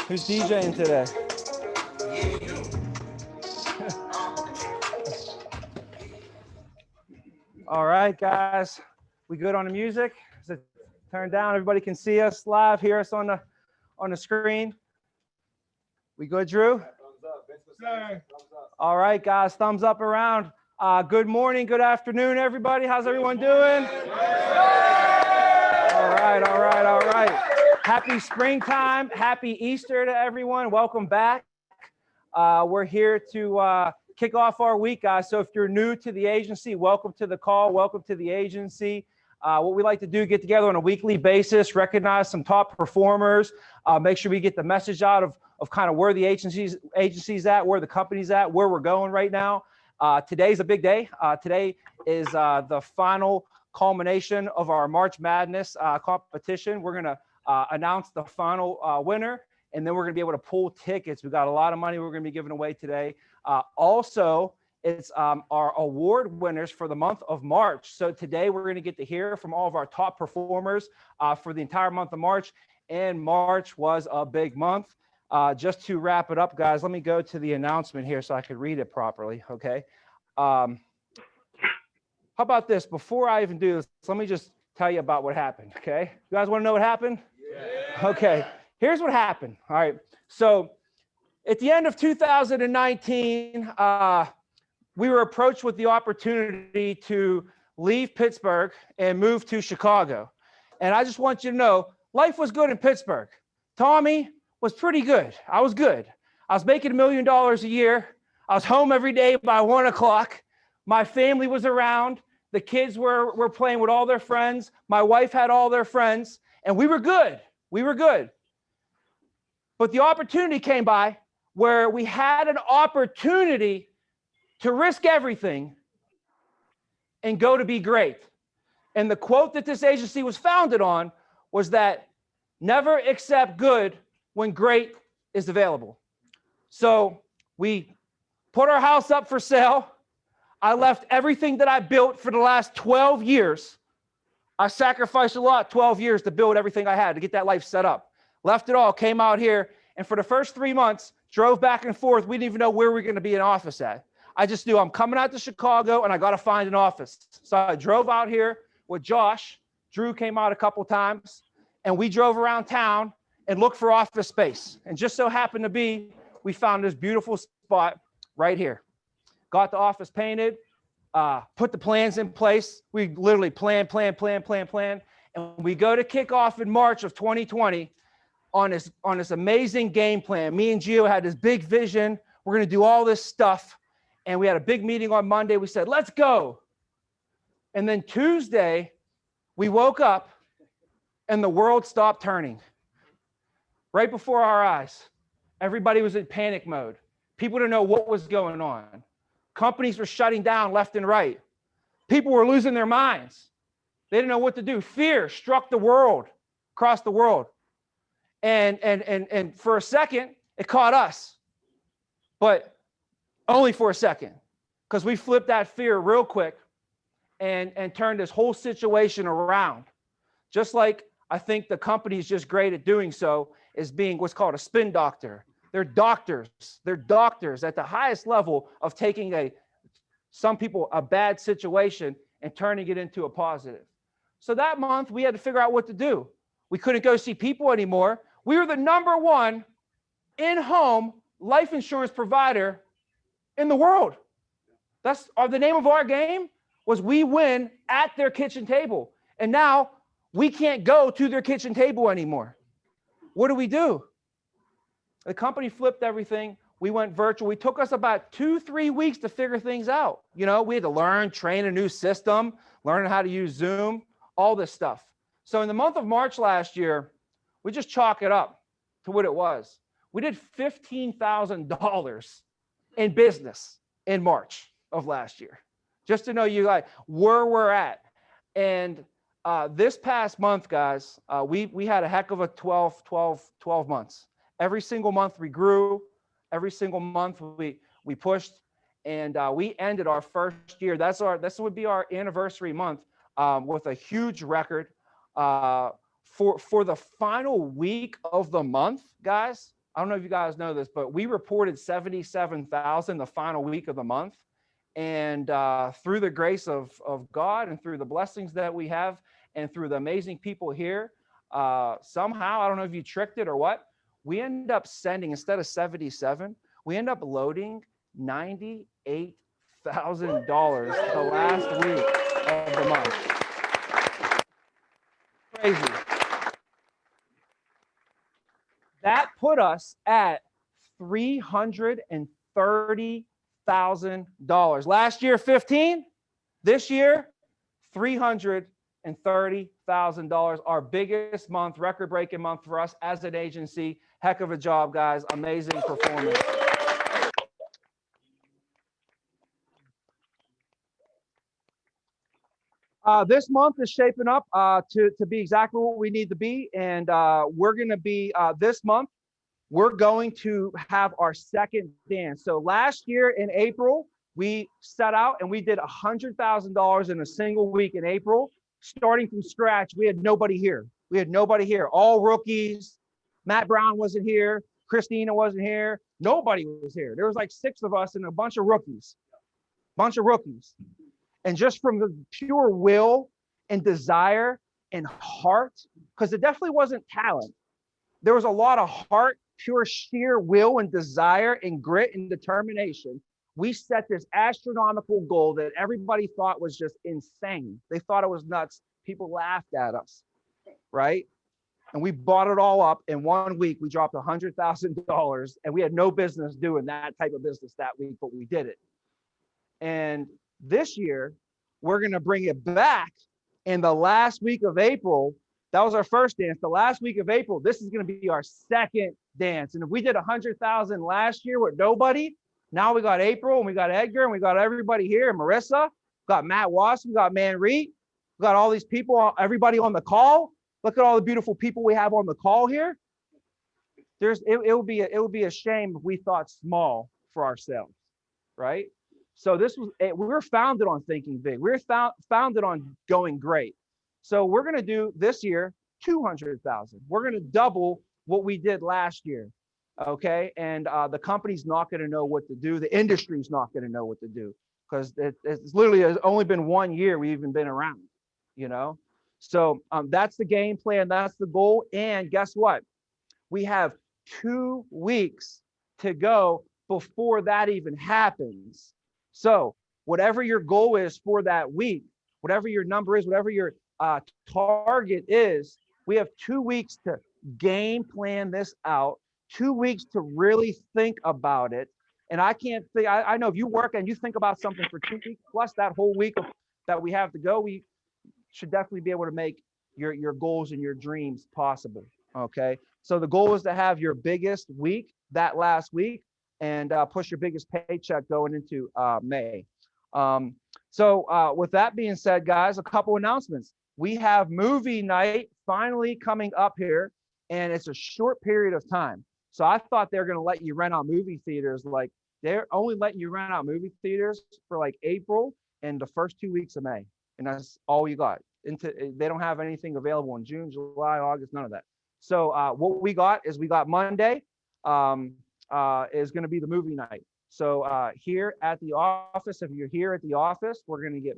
Who's DJing today? All right, guys. We good on the music? Is it turned down? Everybody can see us live, hear us on the screen. We good, Drew? Thumbs up. Thumbs up. All right, guys. Thumbs up around. Good morning, good afternoon, everybody. How's everyone doing? All right. Happy springtime. Happy Easter to everyone. Welcome back. We're here to kick off our week, guys. So if you're new to the agency, welcome to the call. Welcome to the agency. What we like to do, get together on a weekly basis, recognize some top performers, make sure we get the message out of kind of where the agency's at, where the company's at, where we're going right now. Today's a big day. Today is the final culmination of our March Madness competition. We're going to announce the final winner, and then we're going to be able to pull tickets. We've got a lot of money we're going to be giving away today. Also, it's our award winners for the month of March. So today we're going to get to hear from all of our top performers for the entire month of March. And March was a big month. Just to wrap it up, guys, let me go to the announcement here so I could read it properly, okay? How about this? Before I even do this, let me just tell you about what happened, okay? You guys want to know what happened? Yeah. Okay, here's what happened, all right? So at the end of 2019, we were approached with the opportunity to leave Pittsburgh and move to Chicago. And I just want you to know, life was good in Pittsburgh. Tommy was pretty good. I was good. I was making $1 million a year. I was home every day by 1 o'clock. My family was around. The kids were playing with all their friends. My wife had all their friends, and we were good. We were good. But the opportunity came by where we had an opportunity to risk everything and go to be great. And the quote that this agency was founded on was that never accept good when great is available. So we put our house up for sale. I left everything that I built for the last 12 years. I sacrificed a lot, 12 years to build everything I had to get that life set up. Left it all, came out here, and for the first 3 months, drove back and forth. We didn't even know where we were going to be in office at. I just knew I'm coming out to Chicago and I got to find an office. So I drove out here with Josh. Drew came out a couple times, and we drove around town and looked for office space. And just so happened to be, we found this beautiful spot right here. Got the office painted, put the plans in place. We literally plan. And we go to kick off in March of 2020 on this amazing game plan. Me and Gio had this big vision. We're going to do all this stuff. And we had a big meeting on Monday. We said, let's go. And then Tuesday, we woke up and the world stopped turning. Right before our eyes, everybody was in panic mode. People didn't know what was going on. Companies were shutting down left and right. People were losing their minds. They didn't know what to do. Fear struck the world, across the world. And for a second, it caught us. But only for a second, because we flipped that fear real quick and turned this whole situation around. Just like I think the company is just great at doing so, is being what's called a spin doctor. They're doctors. They're doctors at the highest level of taking some people, a bad situation and turning it into a positive. So that month, we had to figure out what to do. We couldn't go see people anymore. We were the #1 in-home life insurance provider in the world. That's the name of our game was we win at their kitchen table. And now we can't go to their kitchen table anymore. What do? The company flipped everything. We went virtual. It took us about 2-3 weeks to figure things out. You know, we had to train a new system, learn how to use Zoom, all this stuff. So in the month of March last year, we just chalk it up to what it was. We did $15,000 in business in March of last year, just to know you like where we're at. And this past month, guys, we had a heck of a 12 months. Every single month we grew. Every single month we pushed, and we ended our first year. This would be our anniversary month with a huge record. For the final week of the month, guys, I don't know if you guys know this, but we reported 77,000 the final week of the month. And through the grace of God and through the blessings that we have and through the amazing people here, somehow, I don't know if you tricked it or what, we end up sending, instead of 77, we end up loading $98,000 the last week of the month. Crazy. That put us at $330,000. Last year, 15. This year, $330,000. Our biggest month, record-breaking month for us as an agency. Heck of a job, guys. Amazing performance. This month is shaping up to be exactly what we need to be. And we're going to be, this month, we're going to have our second dance. So last year in April, we set out and we did $100,000 in a single week in April, starting from scratch. We had nobody here. All rookies. Matt Brown wasn't here. Christina wasn't here. Nobody was here. There was like 6 of us and a bunch of rookies. And just from the pure will and desire and heart, because it definitely wasn't talent. There was a lot of heart, pure sheer will and desire and grit and determination. We set this astronomical goal that everybody thought was just insane. They thought it was nuts. People laughed at us, right? And we bought it all up in 1 week. We dropped $100,000 and we had no business doing that type of business that week, but we did it. And this year, we're going to bring it back in the last week of April. That was our first dance. The last week of April, this is going to be our second dance. And if we did 100,000 last year with nobody, now we got April and we got Edgar and we got everybody here and Marissa, we got Matt Wass, we got Man Reed, we got all these people, everybody on the call. Look at all the beautiful people we have on the call here. It would be a shame if we thought small for ourselves, right? So we were founded on thinking big. We were founded on going great. So we're going to do this year 200,000. We're going to double what we did last year. Okay. And the company's not going to know what to do. The industry's not going to know what to do because it's literally has only been 1 year we've even been around, you know? So that's the game plan. That's the goal. And guess what? We have 2 weeks to go before that even happens. So whatever your goal is for that week, whatever your number is, whatever your target is, we have 2 weeks to game plan this out, 2 weeks to really think about it. And I can't think, I know if you work and you think about something for 2 weeks, plus that whole week that we have to go, we should definitely be able to make your goals and your dreams possible. Okay. So the goal is to have your biggest week that last week and push your biggest paycheck going into May. So with that being said, guys, a couple announcements. We have movie night finally coming up here, and it's a short period of time. So I thought they were going to let you rent out movie theaters. Like they're only letting you rent out movie theaters for like April and the first 2 weeks of May. And that's all you got. They don't have anything available in June, July, August, none of that. So what we got is we got Monday is going to be the movie night. So here at the office, if you're here at the office, we're going to get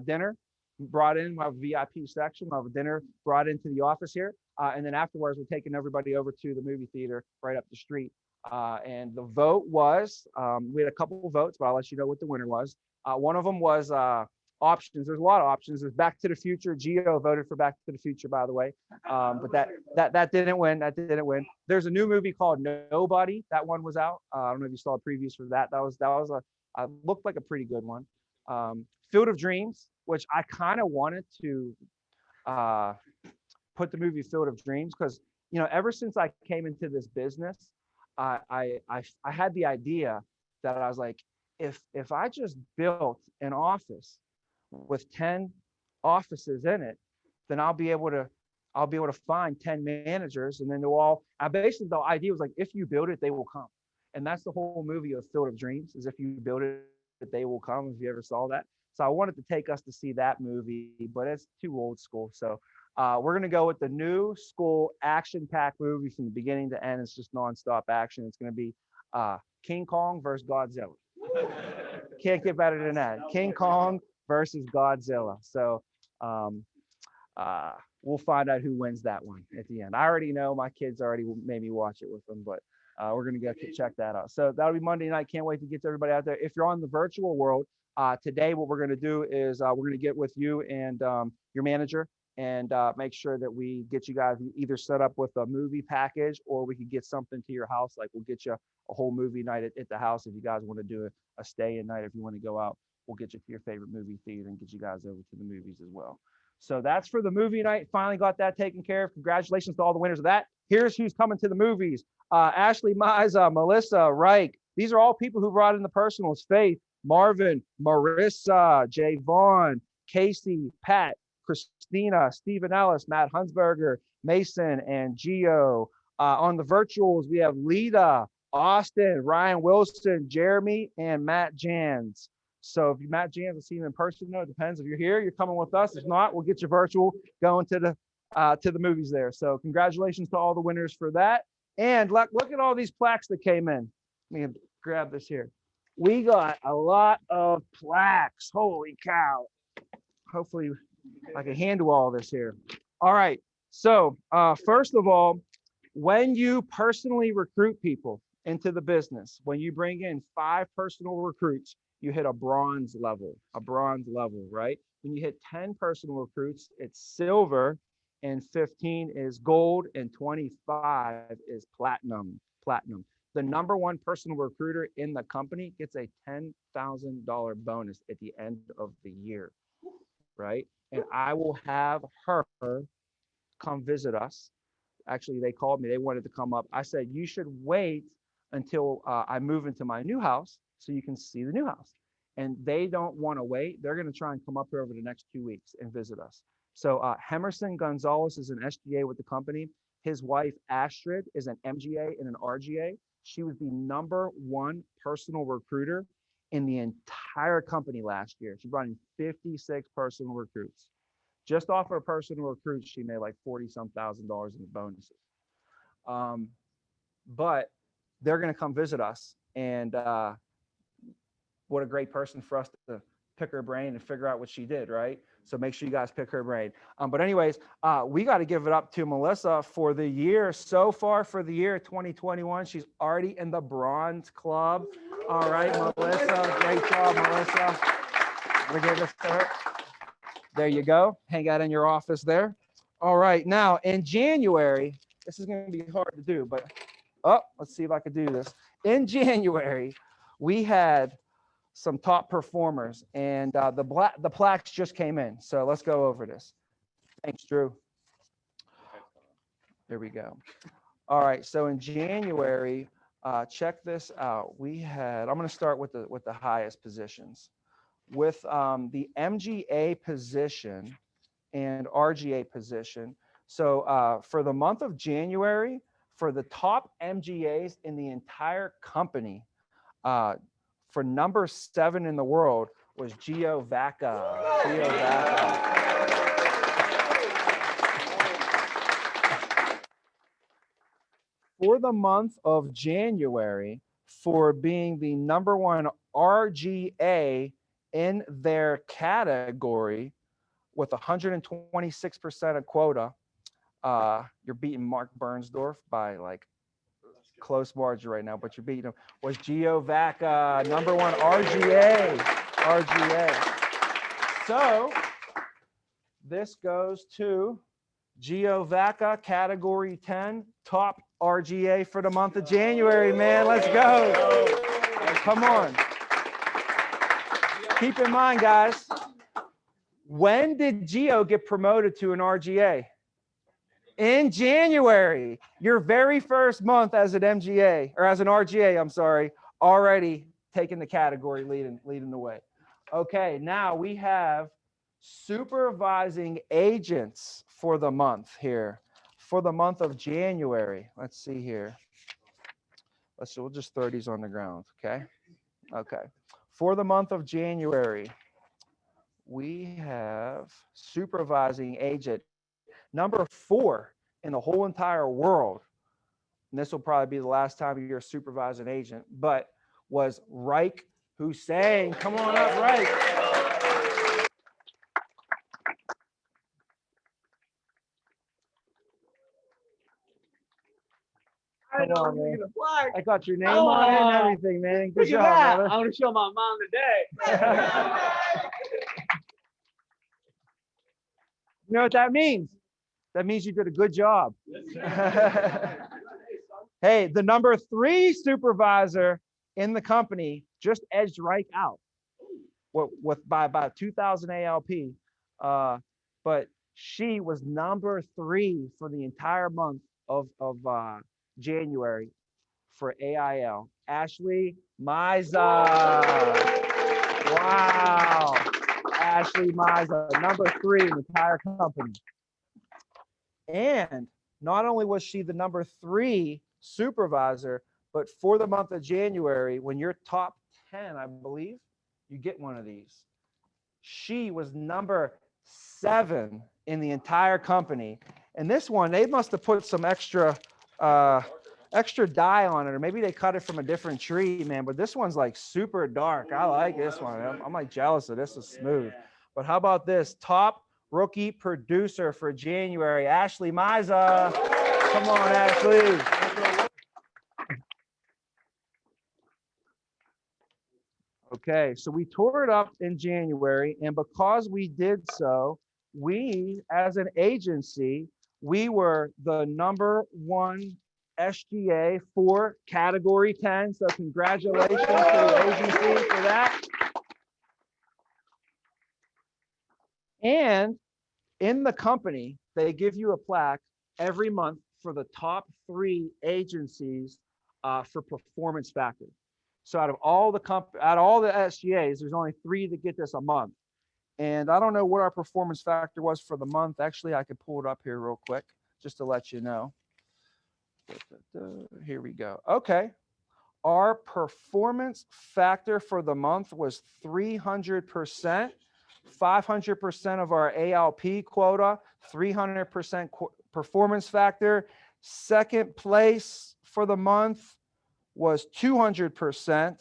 dinner brought in. We'll have a VIP section. We'll have a dinner brought into the office here. And then afterwards, we're taking everybody over to the movie theater right up the street. And the vote was, we had a couple of votes, but I'll let you know what the winner was. One of them was options. There's a lot of options. There's Back to the Future. Gio voted for Back to the Future, by the way. But that didn't win. That didn't win. There's a new movie called Nobody. That one was out. I don't know if you saw previews for that. That was looked like a pretty good one. Field of Dreams, which I kind of wanted to put the movie Field of Dreams because ever since I came into this business, I had the idea that I was like, if I just built an office with 10 offices in it, then I'll be able to find 10 managers, and then basically the idea was like, if you build it, they will come. And that's the whole movie of Field of Dreams, is if you build it, they will come, if you ever saw that. So I wanted to take us to see that movie, but it's too old school. So We're going to go with the new school action-packed movie from the beginning to end. It's just nonstop action. It's going to be King Kong versus Godzilla. Can't get better than that. King Kong versus Godzilla. So um, uh, we'll find out who wins that one at the end. I already know. My kids already made me watch it with them, but we're going to go check that out. So that'll be Monday night. Can't wait to get to everybody out there. If you're on the virtual world, today what we're going to do is we're going to get with you and your manager and make sure that we get you guys either set up with a movie package or we could get something to your house. Like we'll get you a whole movie night at the house if you guys want to do a stay-in night. If you want to go out, we'll get you to your favorite movie theater and get you guys over to the movies as well. So that's for the movie night. Finally got that taken care of. Congratulations to all the winners of that. Here's who's coming to the movies. Ashley Miza, Melissa, Reich. These are all people who brought in the personals. Faith, Marvin, Marissa, Jay Vaughn, Casey, Pat, Christina, Stephen Ellis, Matt Hunsberger, Mason, and Gio. On the virtuals, we have Lita, Austin, Ryan Wilson, Jeremy, and Matt Jans. So if you Matt Jans will see him in person, no, it depends. If you're here, you're coming with us. If not, we'll get you virtual going to the movies there. So congratulations to all the winners for that. And look at all these plaques that came in. Let me grab this here. We got a lot of plaques. Holy cow. Hopefully I can handle all this here. All right. So first of all, when you personally recruit people into the business, when you bring in 5 personal recruits, you hit a bronze level, right? When you hit 10 personal recruits, it's silver, and 15 is gold, and 25 is platinum. The number 1 personal recruiter in the company gets a $10,000 bonus at the end of the year, right? And I will have her come visit us. Actually, they called me. They wanted to come up. I said, you should wait until I move into my new house so you can see the new house. And they don't want to wait. They're going to try and come up here over the next 2 weeks and visit us. So Hemerson Gonzalez is an SGA with the company. His wife, Astrid, is an MGA and an RGA. She was the number 1 personal recruiter in the entire company last year. She brought in 56 personal recruits. Just off her personal recruits, she made like 40-some thousand dollars in bonuses. But they're going to come visit us. And what a great person for us to pick her brain and figure out what she did, right? So make sure you guys pick her brain. But anyways, we got to give it up to Melissa for the year. So far for the year 2021, she's already in the bronze club. All right, Melissa, great job, Melissa. We give this to her. There you go. Hang out in your office there. All right. Now, in January, this is going to be hard to do, but let's see if I can do this. In January, we had some top performers, and the plaques just came in. So let's go over this. Thanks, Drew. There we go. All right. So in January, check this out. We had. I'm going to start with the highest positions. With the MGA position and RGA position. So for the month of January, for the top MGAs in the entire company, for number 7 in the world was Gio Vaca. For the month of January, for being the number 1 RGA in their category with 126% of quota, you're beating Mark Bernsdorf by like close margin right now, but you're beating him, was Gio Vaca, number 1 RGA. So this goes to Gio Vaca, category 10, top RGA for the month of January, man. Let's go. Come on. Keep in mind, guys, when did Gio get promoted to an RGA? In January, your very first month as an MGA, or as an RGA, I'm sorry, already taking the category, leading the way. Okay, now we have supervising agents for the month here. For the month of January, let's see here. We'll just throw these on the ground, okay? Okay. For the month of January, we have supervising agent Number 4 in the whole entire world, and this will probably be the last time you're a supervising agent, but was Reich Hussein. Come on up, Reich. Come on, man. I got your name on it and everything, man. Good job, brother. I want to show my mom today. You know what that means? That means you did a good job. Hey, the number 3 supervisor in the company just edged Reich out by about 2,000 ALP. But she was number 3 for the entire month of January for AIL. Ashley Miza. Wow. Ashley Miza, number 3 in the entire company. And not only was she the number 3 supervisor, but for the month of January, when you're top 10, I believe, you get one of these. She was number 7 in the entire company. And this one, they must have put some extra dye on it, or maybe they cut it from a different tree, man. But this one's like super dark. I like this one. I'm like jealous of this. Is smooth. But how about this? Top rookie producer for January, Ashley Miza. Come on, Ashley. Okay, so we tore it up in January, and because we did so, we, as an agency, we were the number 1 SGA for category 10. So congratulations to the agency for that. And in the company, they give you a plaque every month for the top 3 agencies for performance factor. So out of all the SGAs, there's only 3 that get this a month. And I don't know what our performance factor was for the month. Actually, I could pull it up here real quick just to let you know. Here we go. Okay. Our performance factor for the month was 300%, 500% of our ALP quota, 300% performance factor. Second place for the month was 200%.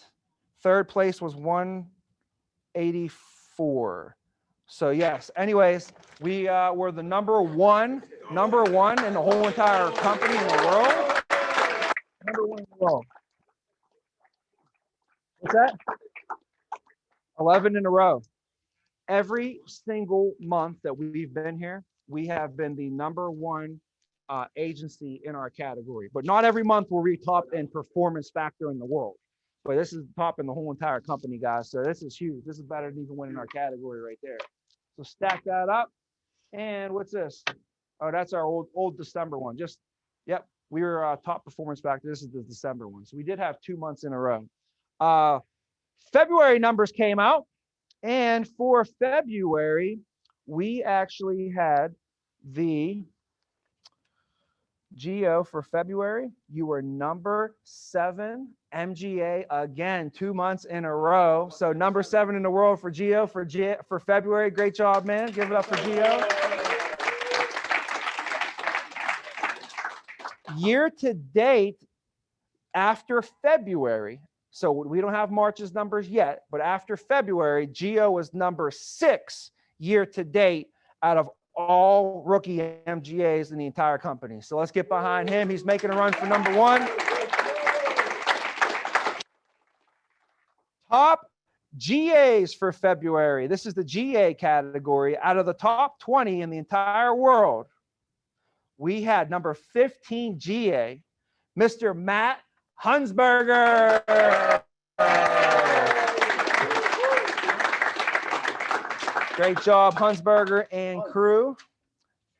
Third place was 184. So yes, anyways, we were the number one in the whole entire company in the world. Number 1 in the world. What's that? 11 in a row. Every single month that we've been here, we have been the number 1 agency in our category. But not every month will we top in performance factor in the world. But this is top in the whole entire company, guys. So this is huge. This is better than even winning our category right there. So stack that up. And what's this? Oh, that's our old December one. Yep, we were top performance factor. This is the December one. So we did have 2 months in a row. February numbers came out. And for February, we actually had the Geo for February. You were number 7 MGA again, 2 months in a row. So number 7 in the world for Geo for February. Great job, man. Give it up for Geo. Year to date, after February, so we don't have March's numbers yet, but after February, Geo was number 6 year to date out of all rookie MGAs in the entire company. So let's get behind him. He's making a run for number 1. Top GAs for February. This is the GA category. Out of the top 20 in the entire world, we had number 15 GA, Mr. Matt Hunsberger. Great job, Hunsberger and crew.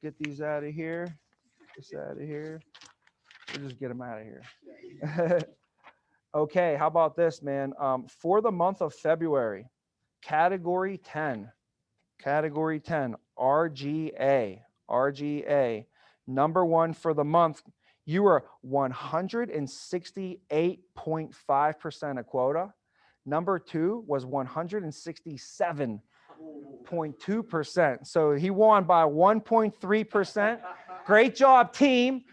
Get these out of here. This out of here. We'll just get them out of here. Okay, how about this, man? For the month of February, category 10, RGA, number 1 for the month. You were 168.5% of quota. Number 2 was 167 0.2%. So he won by 1.3%. Great job, team.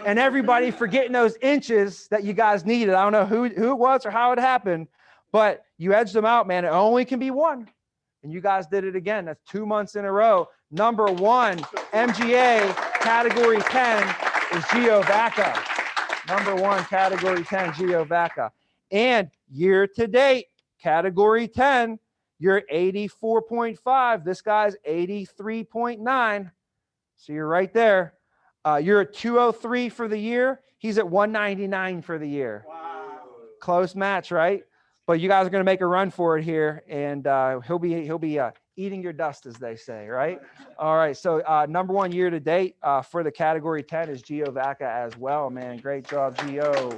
And everybody for getting those inches that you guys needed. I don't know who it was or how it happened, but you edged them out, man. It only can be one. And you guys did it again. That's 2 months in a row. Number one, MGA, category 10 is Gio Vaca. Number one, category 10, Gio Vaca. And year to date, category 10, you're 84.5. This guy's 83.9. So you're right there. You're at 203 for the year. He's at 199 for the year. Wow. Close match, right? But you guys are going to make a run for it here, and he'll be eating your dust, as they say, right? All right. So number one year to date for the category 10 is Gio Vaca as well, man. Great job, Gio.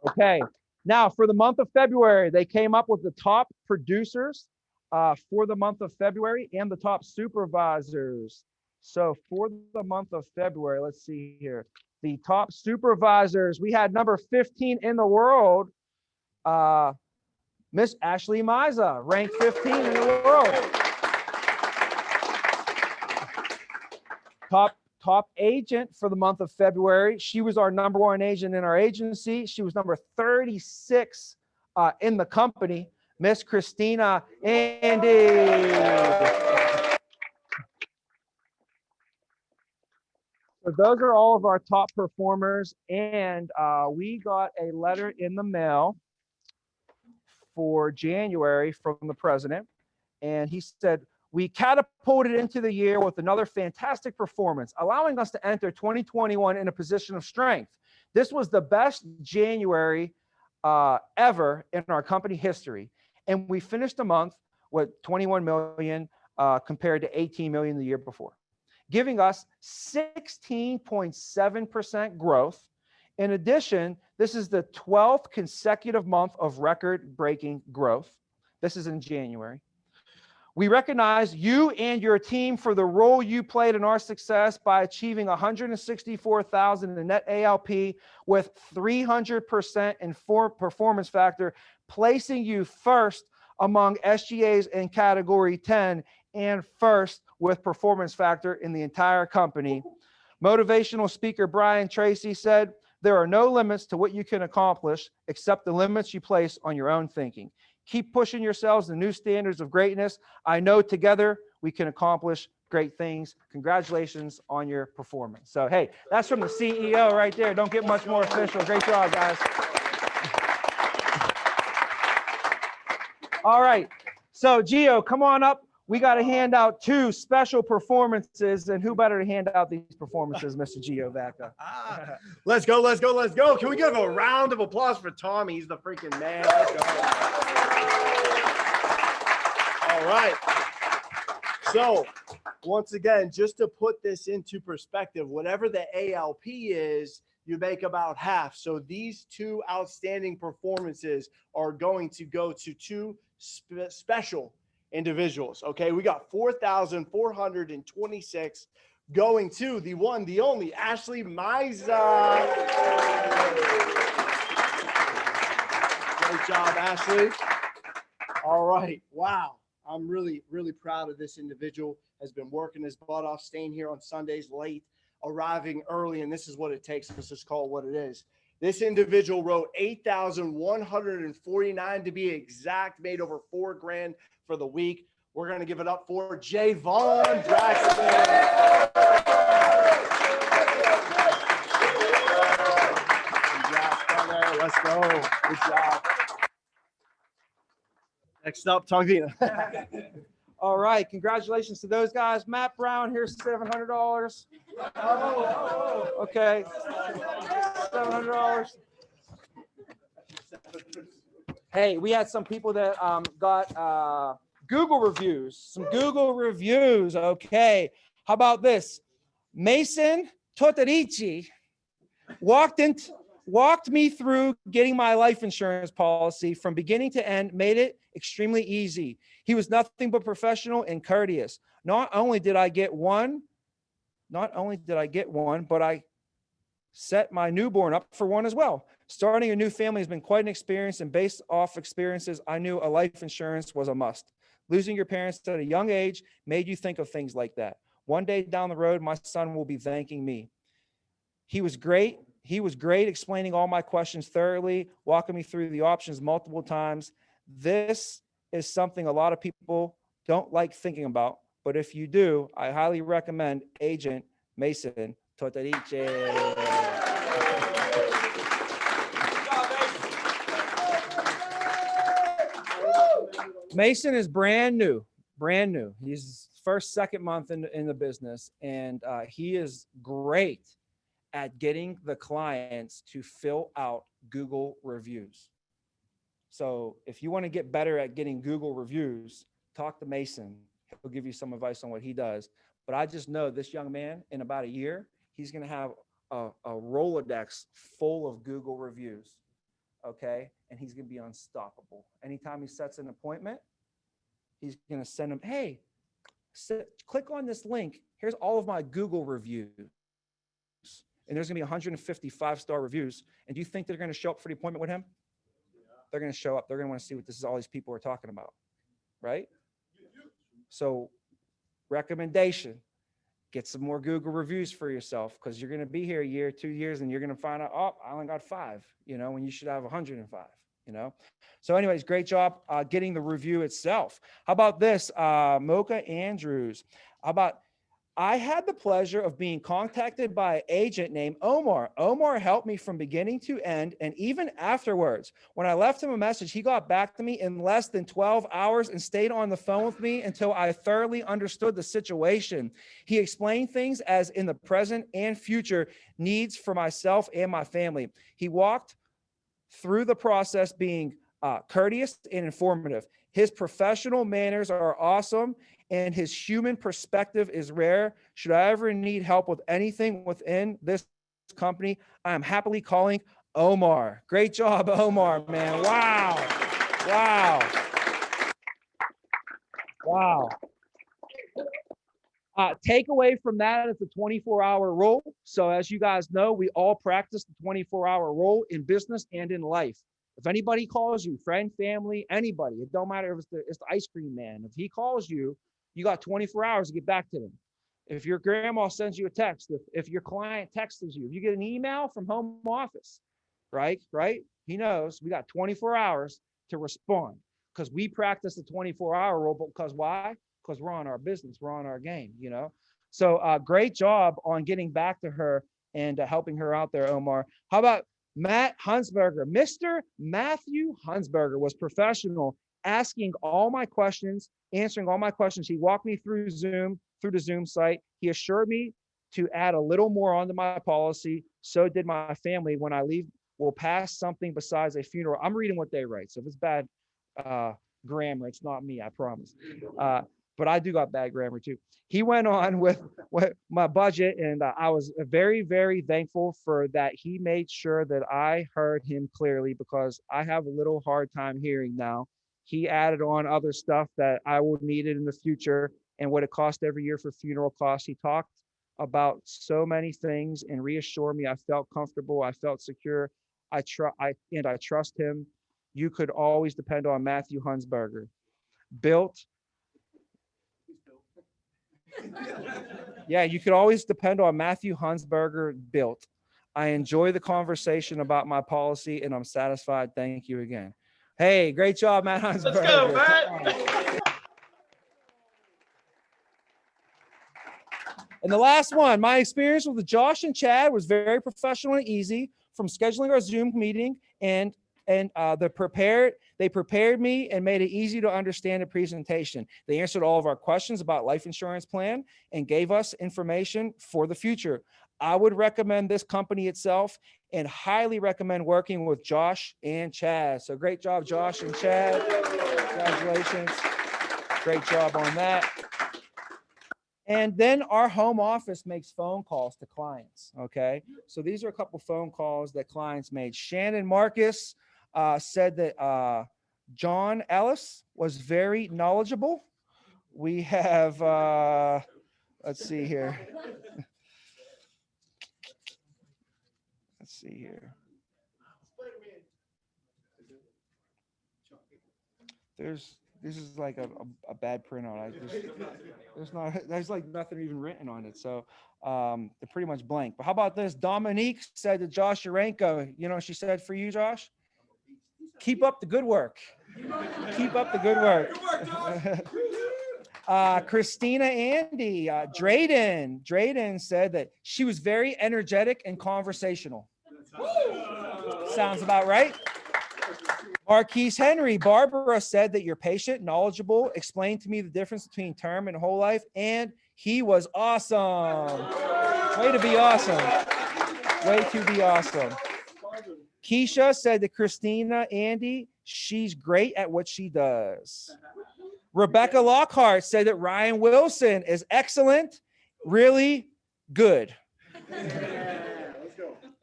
Okay. Now for the month of February, they came up with the top producers for the month of February and the top supervisors. So for the month of February, let's see here. The top supervisors, we had number 15 in the world, Miss Ashley Miza, ranked 15 in the world. Top agent for the month of February. She was our number one agent in our agency. She was number 36 in the company, Miss Christina Andy. So those are all of our top performers, and we got a letter in the mail for January from the president, and he said, we catapulted into the year with another fantastic performance, allowing us to enter 2021 in a position of strength. This was the best January ever in our company history, and we finished the month with 21 million compared to 18 million the year before, giving us 16.7% growth. In addition, this is the 12th consecutive month of record-breaking growth. This is in January. We recognize you and your team for the role you played in our success by achieving 164,000 in net ALP with 300% in performance factor, placing you first among SGAs in category 10 and first with performance factor in the entire company. Motivational speaker Brian Tracy said, there are no limits to what you can accomplish except the limits you place on your own thinking. Keep pushing yourselves to new standards of greatness. I know together we can accomplish great things. Congratulations on your performance. So, hey, that's from the CEO right there. Don't get much more official. Great job, guys. All right. So, Gio, come on up. We got to hand out 2 special performances, and who better to hand out these performances, Mr. Gio Vaca? Let's go, let's go, let's go. Can we give a round of applause for Tommy? He's the freaking man. Let's go. All right. So, once again, just to put this into perspective, whatever the ALP is, you make about half. So these 2 outstanding performances are going to go to 2 special individuals. Okay, we got 4,426 going to the one, the only Ashley Miza. Great job, Ashley. All right. Wow. I'm really, really proud of this individual. Has been working his butt off, staying here on Sundays late, arriving early, and this is what it takes. Let's just call it what it is. This individual wrote 8,149 to be exact, made over $4 grand for the week. We're going to give it up for Javon Braxton. Let's go. Good job. Next up, Tongvina. All right. Congratulations to those guys. Matt Brown, here's $700. Okay. $700. Hey, we had some people that got Google reviews. Some Google reviews. Okay. How about this? Mason Totorici walked me through getting my life insurance policy from beginning to end, made it extremely easy. He was nothing but professional and courteous. Not only did I get one, but I set my newborn up for one as well. Starting a new family has been quite an experience, and based off experiences, I knew a life insurance was a must. Losing your parents at a young age made you think of things like that. One day down the road, my son will be thanking me. He was great. He was great explaining all my questions thoroughly, walking me through the options multiple times. This is something a lot of people don't like thinking about, but if you do, I highly recommend Agent Mason Tortorice. Mason is brand new. He's second month in the business, and he is great at getting the clients to fill out Google reviews. So if you want to get better at getting Google reviews, talk to Mason. He'll give you some advice on what he does. But I just know this young man, in about a year, he's going to have a Rolodex full of Google reviews. Okay. And he's going to be unstoppable. Anytime he sets an appointment, he's going to send him, hey, click on this link. Here's all of my Google reviews. And there's going to be 150 five-star reviews. And do you think they're going to show up for the appointment with him? They're going to show up. They're going to want to see what all these people are talking about, right? So recommendation, get some more Google reviews for yourself, because you're going to be here a year, 2 years, and you're going to find out, oh, I only got 5, when you should have 105, So anyways, great job getting the review itself. How about this? Mocha Andrews. How about, I had the pleasure of being contacted by an agent named Omar. Omar helped me from beginning to end, and even afterwards. When I left him a message, he got back to me in less than 12 hours and stayed on the phone with me until I thoroughly understood the situation. He explained things as in the present and future needs for myself and my family. He walked through the process being courteous and informative. His professional manners are awesome, and his human perspective is rare. Should I ever need help with anything within this company, I am happily calling Omar. Great job, Omar, man. Wow. Takeaway from that is the 24-hour rule. So as you guys know, we all practice the 24-hour rule in business and in life. If anybody calls you, friend, family, anybody, it don't matter if it's the ice cream man. If he calls you, you got 24 hours to get back to them. If your grandma sends you a text, if your client texts you, if you get an email from home office, right? He knows we got 24 hours to respond, because we practice the 24-hour rule. But because why? Because we're on our business, we're on our game, So great job on getting back to her and helping her out there, Omar. How about Matt Hunsberger? Mr. Matthew Hunsberger was professional, asking all my questions, answering all my questions. He walked me through the Zoom site. He assured me to add a little more onto my policy. So did my family. When I leave, we'll pass something besides a funeral. I'm reading what they write. So if it's bad grammar, it's not me, I promise. But I do got bad grammar too. He went on with my budget, and I was very, very thankful for that. He made sure that I heard him clearly, because I have a little hard time hearing now. He added on other stuff that I would need it in the future and what it cost every year for funeral costs. He talked about so many things and reassured me I felt comfortable, I felt secure. I trust him. You could always depend on Matthew Hunsberger. Built. Yeah, you could always depend on Matthew Hunsberger. Built. I enjoy the conversation about my policy, and I'm satisfied. Thank you again. Hey, great job, Matt Hunsberger. Let's go, Matt. And the last one, my experience with Josh and Chad was very professional and easy. From scheduling our Zoom meeting and they prepared me and made it easy to understand the presentation. They answered all of our questions about life insurance plan and gave us information for the future. I would recommend this company itself and highly recommend working with Josh and Chad. So great job, Josh and Chad. Congratulations. Great job on that. And then our home office makes phone calls to clients. Okay. So these are a couple phone calls that clients made. Shannon Marcus said that John Ellis was very knowledgeable. We have, let's see here. Let's see here. this is like a bad printout. There's like nothing even written on it. So they're pretty much blank. But how about this? Dominique said to Josh Urenko, you know, she said for you, Josh, keep up the good work. Keep up the good work. Christina Andy, Drayden said that she was very energetic and conversational. Sounds about right. Marquise Henry, Barbara said that you're patient, knowledgeable, explained to me the difference between term and whole life, and he was awesome. Way to be awesome. Way to be awesome. Keisha said to Christina Andy, she's great at what she does. Rebecca Lockhart said that Ryan Wilson is excellent, really good.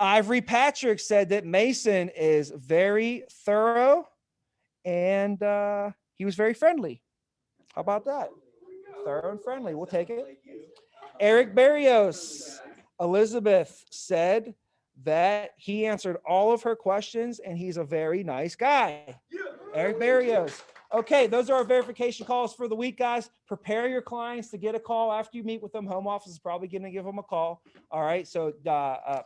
Ivory Patrick said that Mason is very thorough and he was very friendly. How about that? Thorough and friendly. We'll take it. Eric Barrios, Elizabeth said that he answered all of her questions and he's a very nice guy. Eric Barrios. Okay, those are our verification calls for the week, guys. Prepare your clients to get a call after you meet with them. Home office is probably going to give them a call. All right, so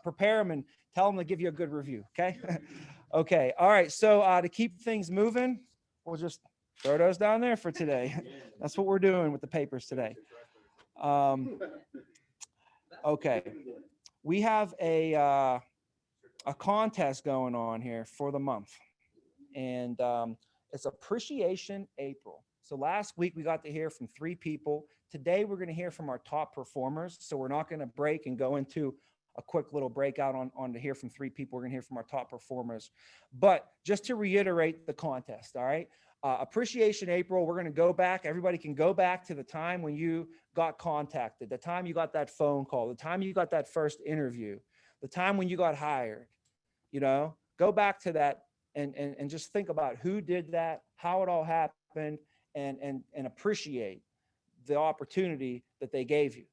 prepare them and tell them to give you a good review, okay? Okay, all right, so to keep things moving, we'll just throw those down there for today. That's what we're doing with the papers today. Okay, we have a contest going on here for the month, and it's Appreciation April. So last week we got to hear from 3 people. Today we're going to hear from our top performers. So we're not going to break and go into a quick little breakout on to hear from 3 people. We're going to hear from our top performers. But just to reiterate the contest, all right? Appreciation April, we're going to go back. Everybody can go back to the time when you got contacted, the time you got that phone call, the time you got that first interview, the time when you got hired. You know, go back to that and just think about who did that, how it all happened, and appreciate the opportunity that they gave you.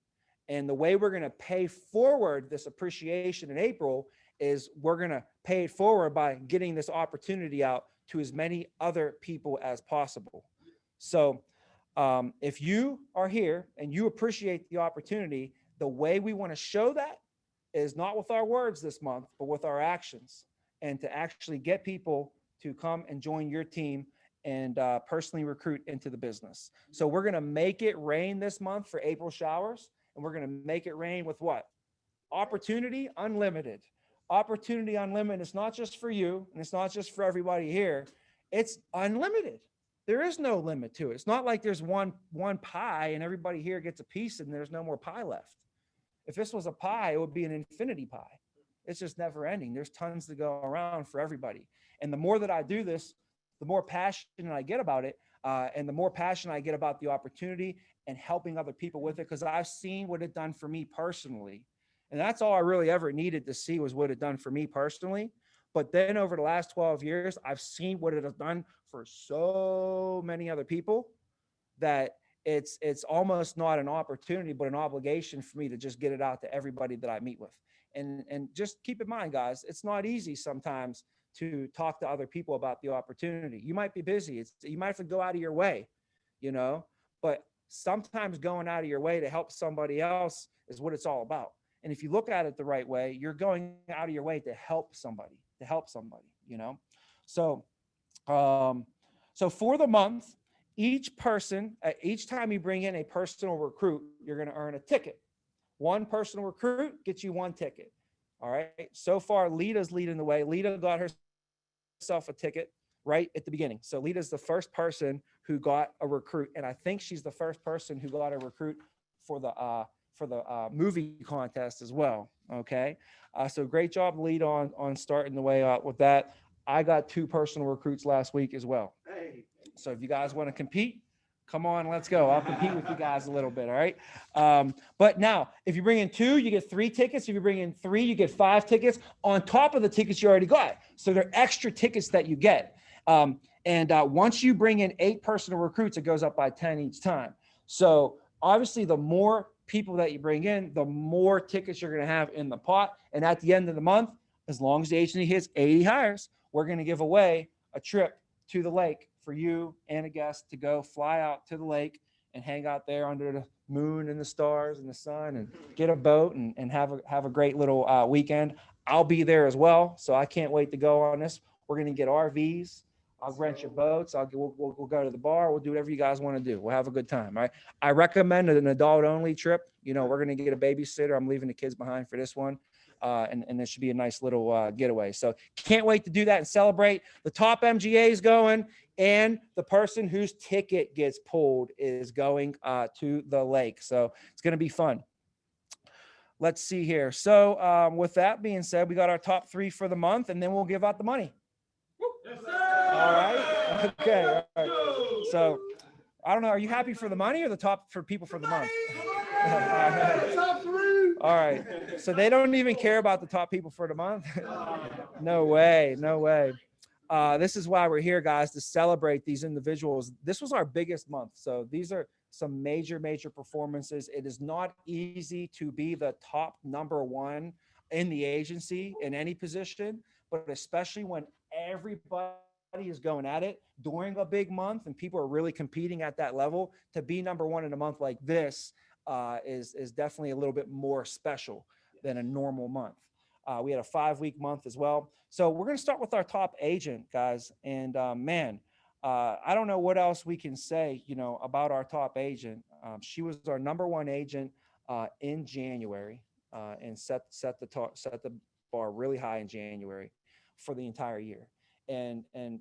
And the way we're going to pay forward this appreciation in April is we're going to pay it forward by getting this opportunity out to as many other people as possible. So if you are here and you appreciate the opportunity, the way we want to show that is not with our words this month, but with our actions, and to actually get people to come and join your team and personally recruit into the business. So we're going to make it rain this month for April showers, and we're going to make it rain with what? Opportunity unlimited. Opportunity unlimited. It's not just for you, and it's not just for everybody here. It's unlimited. There is no limit to it. It's not like there's one pie and everybody here gets a piece and there's no more pie left. If this was a pie, it would be an infinity pie. It's just never ending. There's tons to go around for everybody. And the more that I do this, the more passionate I get about it, and the more passionate I get about the opportunity and helping other people with it, because I've seen what it done for me personally. And that's all I really ever needed to see was what it done for me personally. But then over the last 12 years, I've seen what it has done for so many other people that it's almost not an opportunity, but an obligation for me to just get it out to everybody that I meet with. And just keep in mind, guys, it's not easy sometimes to talk to other people about the opportunity. You might be busy. You might have to go out of your way, you know, but sometimes going out of your way to help somebody else is what it's all about. And if you look at it the right way, you're going out of your way to help somebody, you know? So, so for the month, each person, each time you bring in a personal recruit, you're going to earn a ticket. One personal recruit gets you 1 ticket. All right. So far, Lita's leading the way. Lita got herself a ticket right at the beginning. So Lita's the first person who got a recruit. And I think she's the first person who got a recruit for the movie contest as well. Okay. So great job, Lita, on starting the way out with that. I got 2 personal recruits last week as well. So if you guys want to compete, come on, let's go. I'll compete with you guys a little bit, all right? But now, if you bring in 2, you get 3 tickets. If you bring in 3, you get 5 tickets on top of the tickets you already got. So they're extra tickets that you get. Once you bring in 8 personal recruits, it goes up by 10 each time. So obviously, the more people that you bring in, the more tickets you're going to have in the pot. And at the end of the month, as long as the agency hits 80 hires, we're going to give away a trip to the lake for you and a guest to go fly out to the lake and hang out there under the moon and the stars and the sun and get a boat and have a great little weekend. I'll be there as well, so I can't wait to go on this. We're going to get RVs. I'll rent your boats. We'll go to the bar. We'll do whatever you guys want to do. We'll have a good time. All right. I recommend an adult only trip. You know, we're going to get a babysitter. I'm leaving the kids behind for this one. And it should be a nice little getaway. So can't wait to do that and celebrate. The top MGA is going, and the person whose ticket gets pulled is going to the lake. So it's going to be fun. Let's see here. So with that being said, we got our top 3 for the month, and then we'll give out the money. Yes, sir. All right. Okay. All right. So I don't know. Are you happy for the money or the top for people for the month? Top 3. All right. So they don't even care about the top people for the month. No way. No way. This is why we're here, guys, to celebrate these individuals. This was our biggest month. So these are some major performances. It is not easy to be the top number 1 in the agency in any position, but especially when everybody is going at it during a big month and people are really competing at that level. To be number 1 in a month like this is definitely a little bit more special than a normal month. We had a 5-week month as well. So we're going to start with our top agent, guys. And man, I don't know what else we can say, you know, about our top agent. She was our number 1 agent in January and set the bar really high in January for the entire year. And I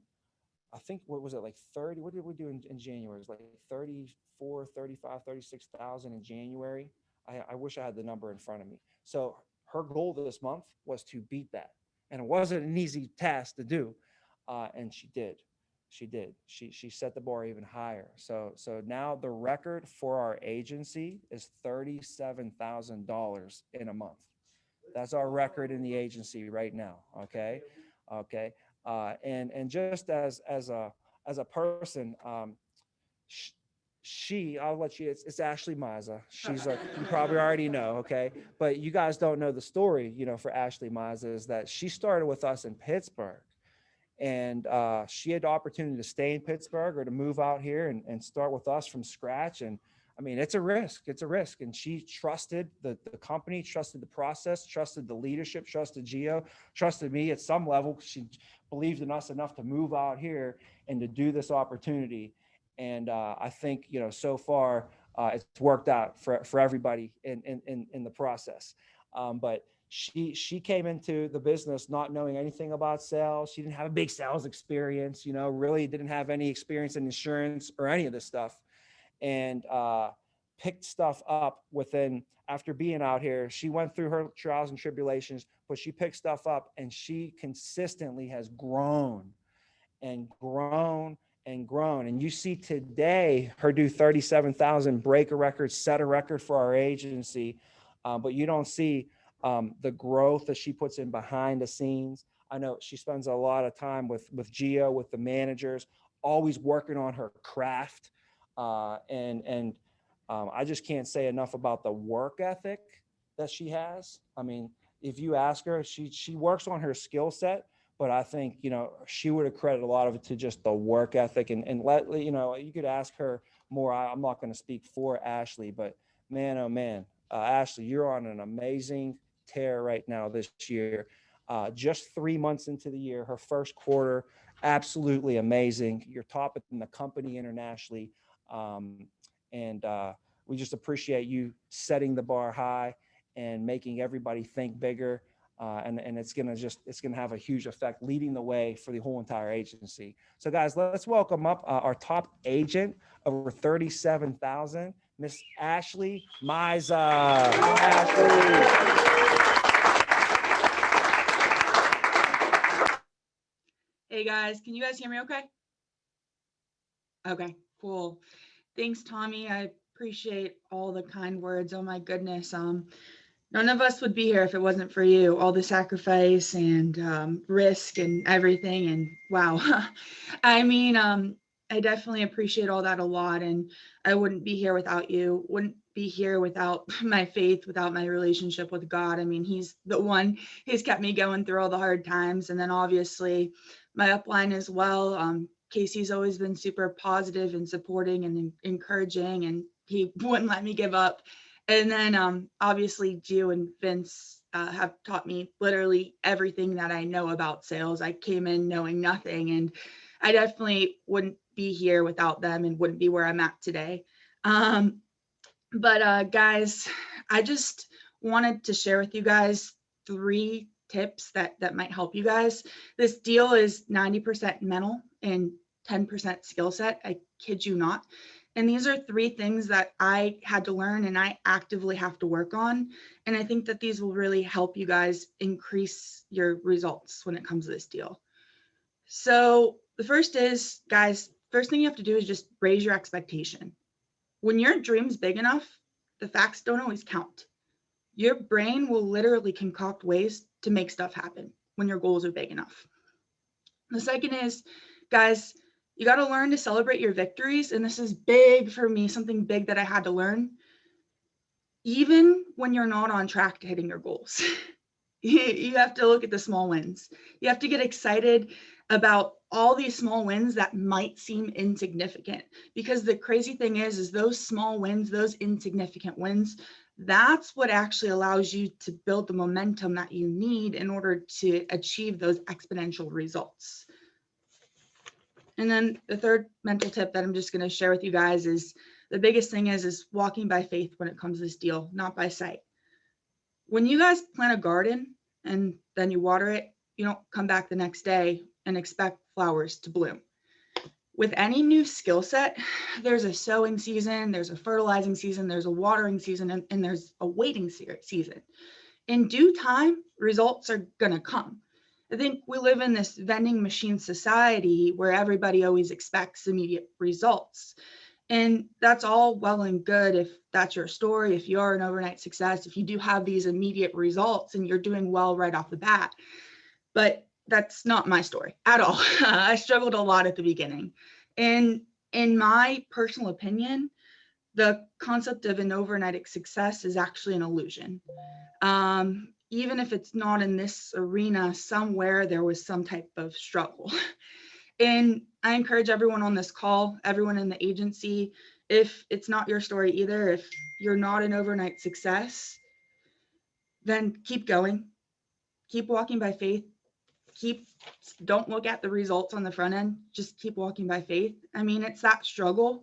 think, what was it, like 30? What did we do in January? It was like 34, 35, 36,000 in January. I wish I had the number in front of me. So her goal this month was to beat that. And it wasn't an easy task to do. And she did. She set the bar even higher. So now the record for our agency is $37,000 in a month. That's our record in the agency right now. Okay. And just as a person, I'll let you, it's Ashley Maza. She's like, you probably already know. Okay. But you guys don't know the story, you know, for Ashley Maza is that she started with us in Pittsburgh. And she had the opportunity to stay in Pittsburgh or to move out here and start with us from scratch. And I mean, it's a risk. And she trusted the company, trusted the process, trusted the leadership, trusted Gio, trusted me at some level. She believed in us enough to move out here and to do this opportunity. And I think, you know, so far it's worked out for everybody in the process. But she came into the business not knowing anything about sales. She didn't have a big sales experience, you know, really didn't have any experience in insurance or any of this stuff. And picked stuff up after being out here. She went through her trials and tribulations, but she picked stuff up and she consistently has grown and grown and grown. And you see today her do 37,000, break a record, set a record for our agency. But you don't see the growth that she puts in behind the scenes. I know she spends a lot of time with Gio, with the managers, always working on her craft. And I just can't say enough about the work ethic that she has. I mean, if you ask her, she works on her skill set, but I think, you know, she would accredit a lot of it to just the work ethic and let, you know, you could ask her more. I'm not going to speak for Ashley, but man, oh man, Ashley, you're on an amazing tear right now this year. Just 3 months into the year, her first quarter, absolutely amazing. You're top in the company internationally. And we just appreciate you setting the bar high and making everybody think bigger. And it's going to have a huge effect, leading the way for the whole entire agency. So guys, let's welcome up our top agent, over 37,000, Miss Ashley Maza. Ashley. Hey guys, can you guys hear me okay? Okay, cool. Thanks, Tommy. I appreciate all the kind words. Oh my goodness. None of us would be here if it wasn't for you. All the sacrifice and risk and everything. And wow. I mean, I definitely appreciate all that a lot. And I wouldn't be here without you. Wouldn't be here without my faith, without my relationship with God. I mean, he's the one who's kept me going through all the hard times. And then obviously my upline as well. Casey's always been super positive and supporting and encouraging, and he wouldn't let me give up. And then obviously Gio and Vince have taught me literally everything that I know about sales. I came in knowing nothing, and I definitely wouldn't be here without them and wouldn't be where I'm at today. But guys, I just wanted to share with you guys 3 tips that might help you guys. This deal is 90% mental and 10% skill set. I kid you not. And these are 3 things that I had to learn and I actively have to work on. And I think that these will really help you guys increase your results when it comes to this deal. So the first is, guys, first thing you have to do is just raise your expectation. When your dream's big enough, the facts don't always count. Your brain will literally concoct ways to make stuff happen when your goals are big enough. The second is, guys, you got to learn to celebrate your victories. And this is big for me, something big that I had to learn. Even when you're not on track to hitting your goals, you have to look at the small wins. You have to get excited about all these small wins that might seem insignificant, because the crazy thing is those small wins, those insignificant wins, that's what actually allows you to build the momentum that you need in order to achieve those exponential results. And then the third mental tip that I'm just going to share with you guys is the biggest thing is walking by faith when it comes to this deal, not by sight. When you guys plant a garden and then you water it, you don't come back the next day and expect flowers to bloom. With any new skill set, there's a sowing season, there's a fertilizing season, there's a watering season, and there's a waiting season. In due time, results are going to come. I think we live in this vending machine society where everybody always expects immediate results. And that's all well and good if that's your story, if you are an overnight success, if you do have these immediate results and you're doing well right off the bat. But that's not my story at all. I struggled a lot at the beginning. And in my personal opinion, the concept of an overnight success is actually an illusion. Even if it's not in this arena, somewhere there was some type of struggle. And I encourage everyone on this call, everyone in the agency, if it's not your story either, if you're not an overnight success, then keep going, keep walking by faith, don't look at the results on the front end, just keep walking by faith. I mean, it's that struggle.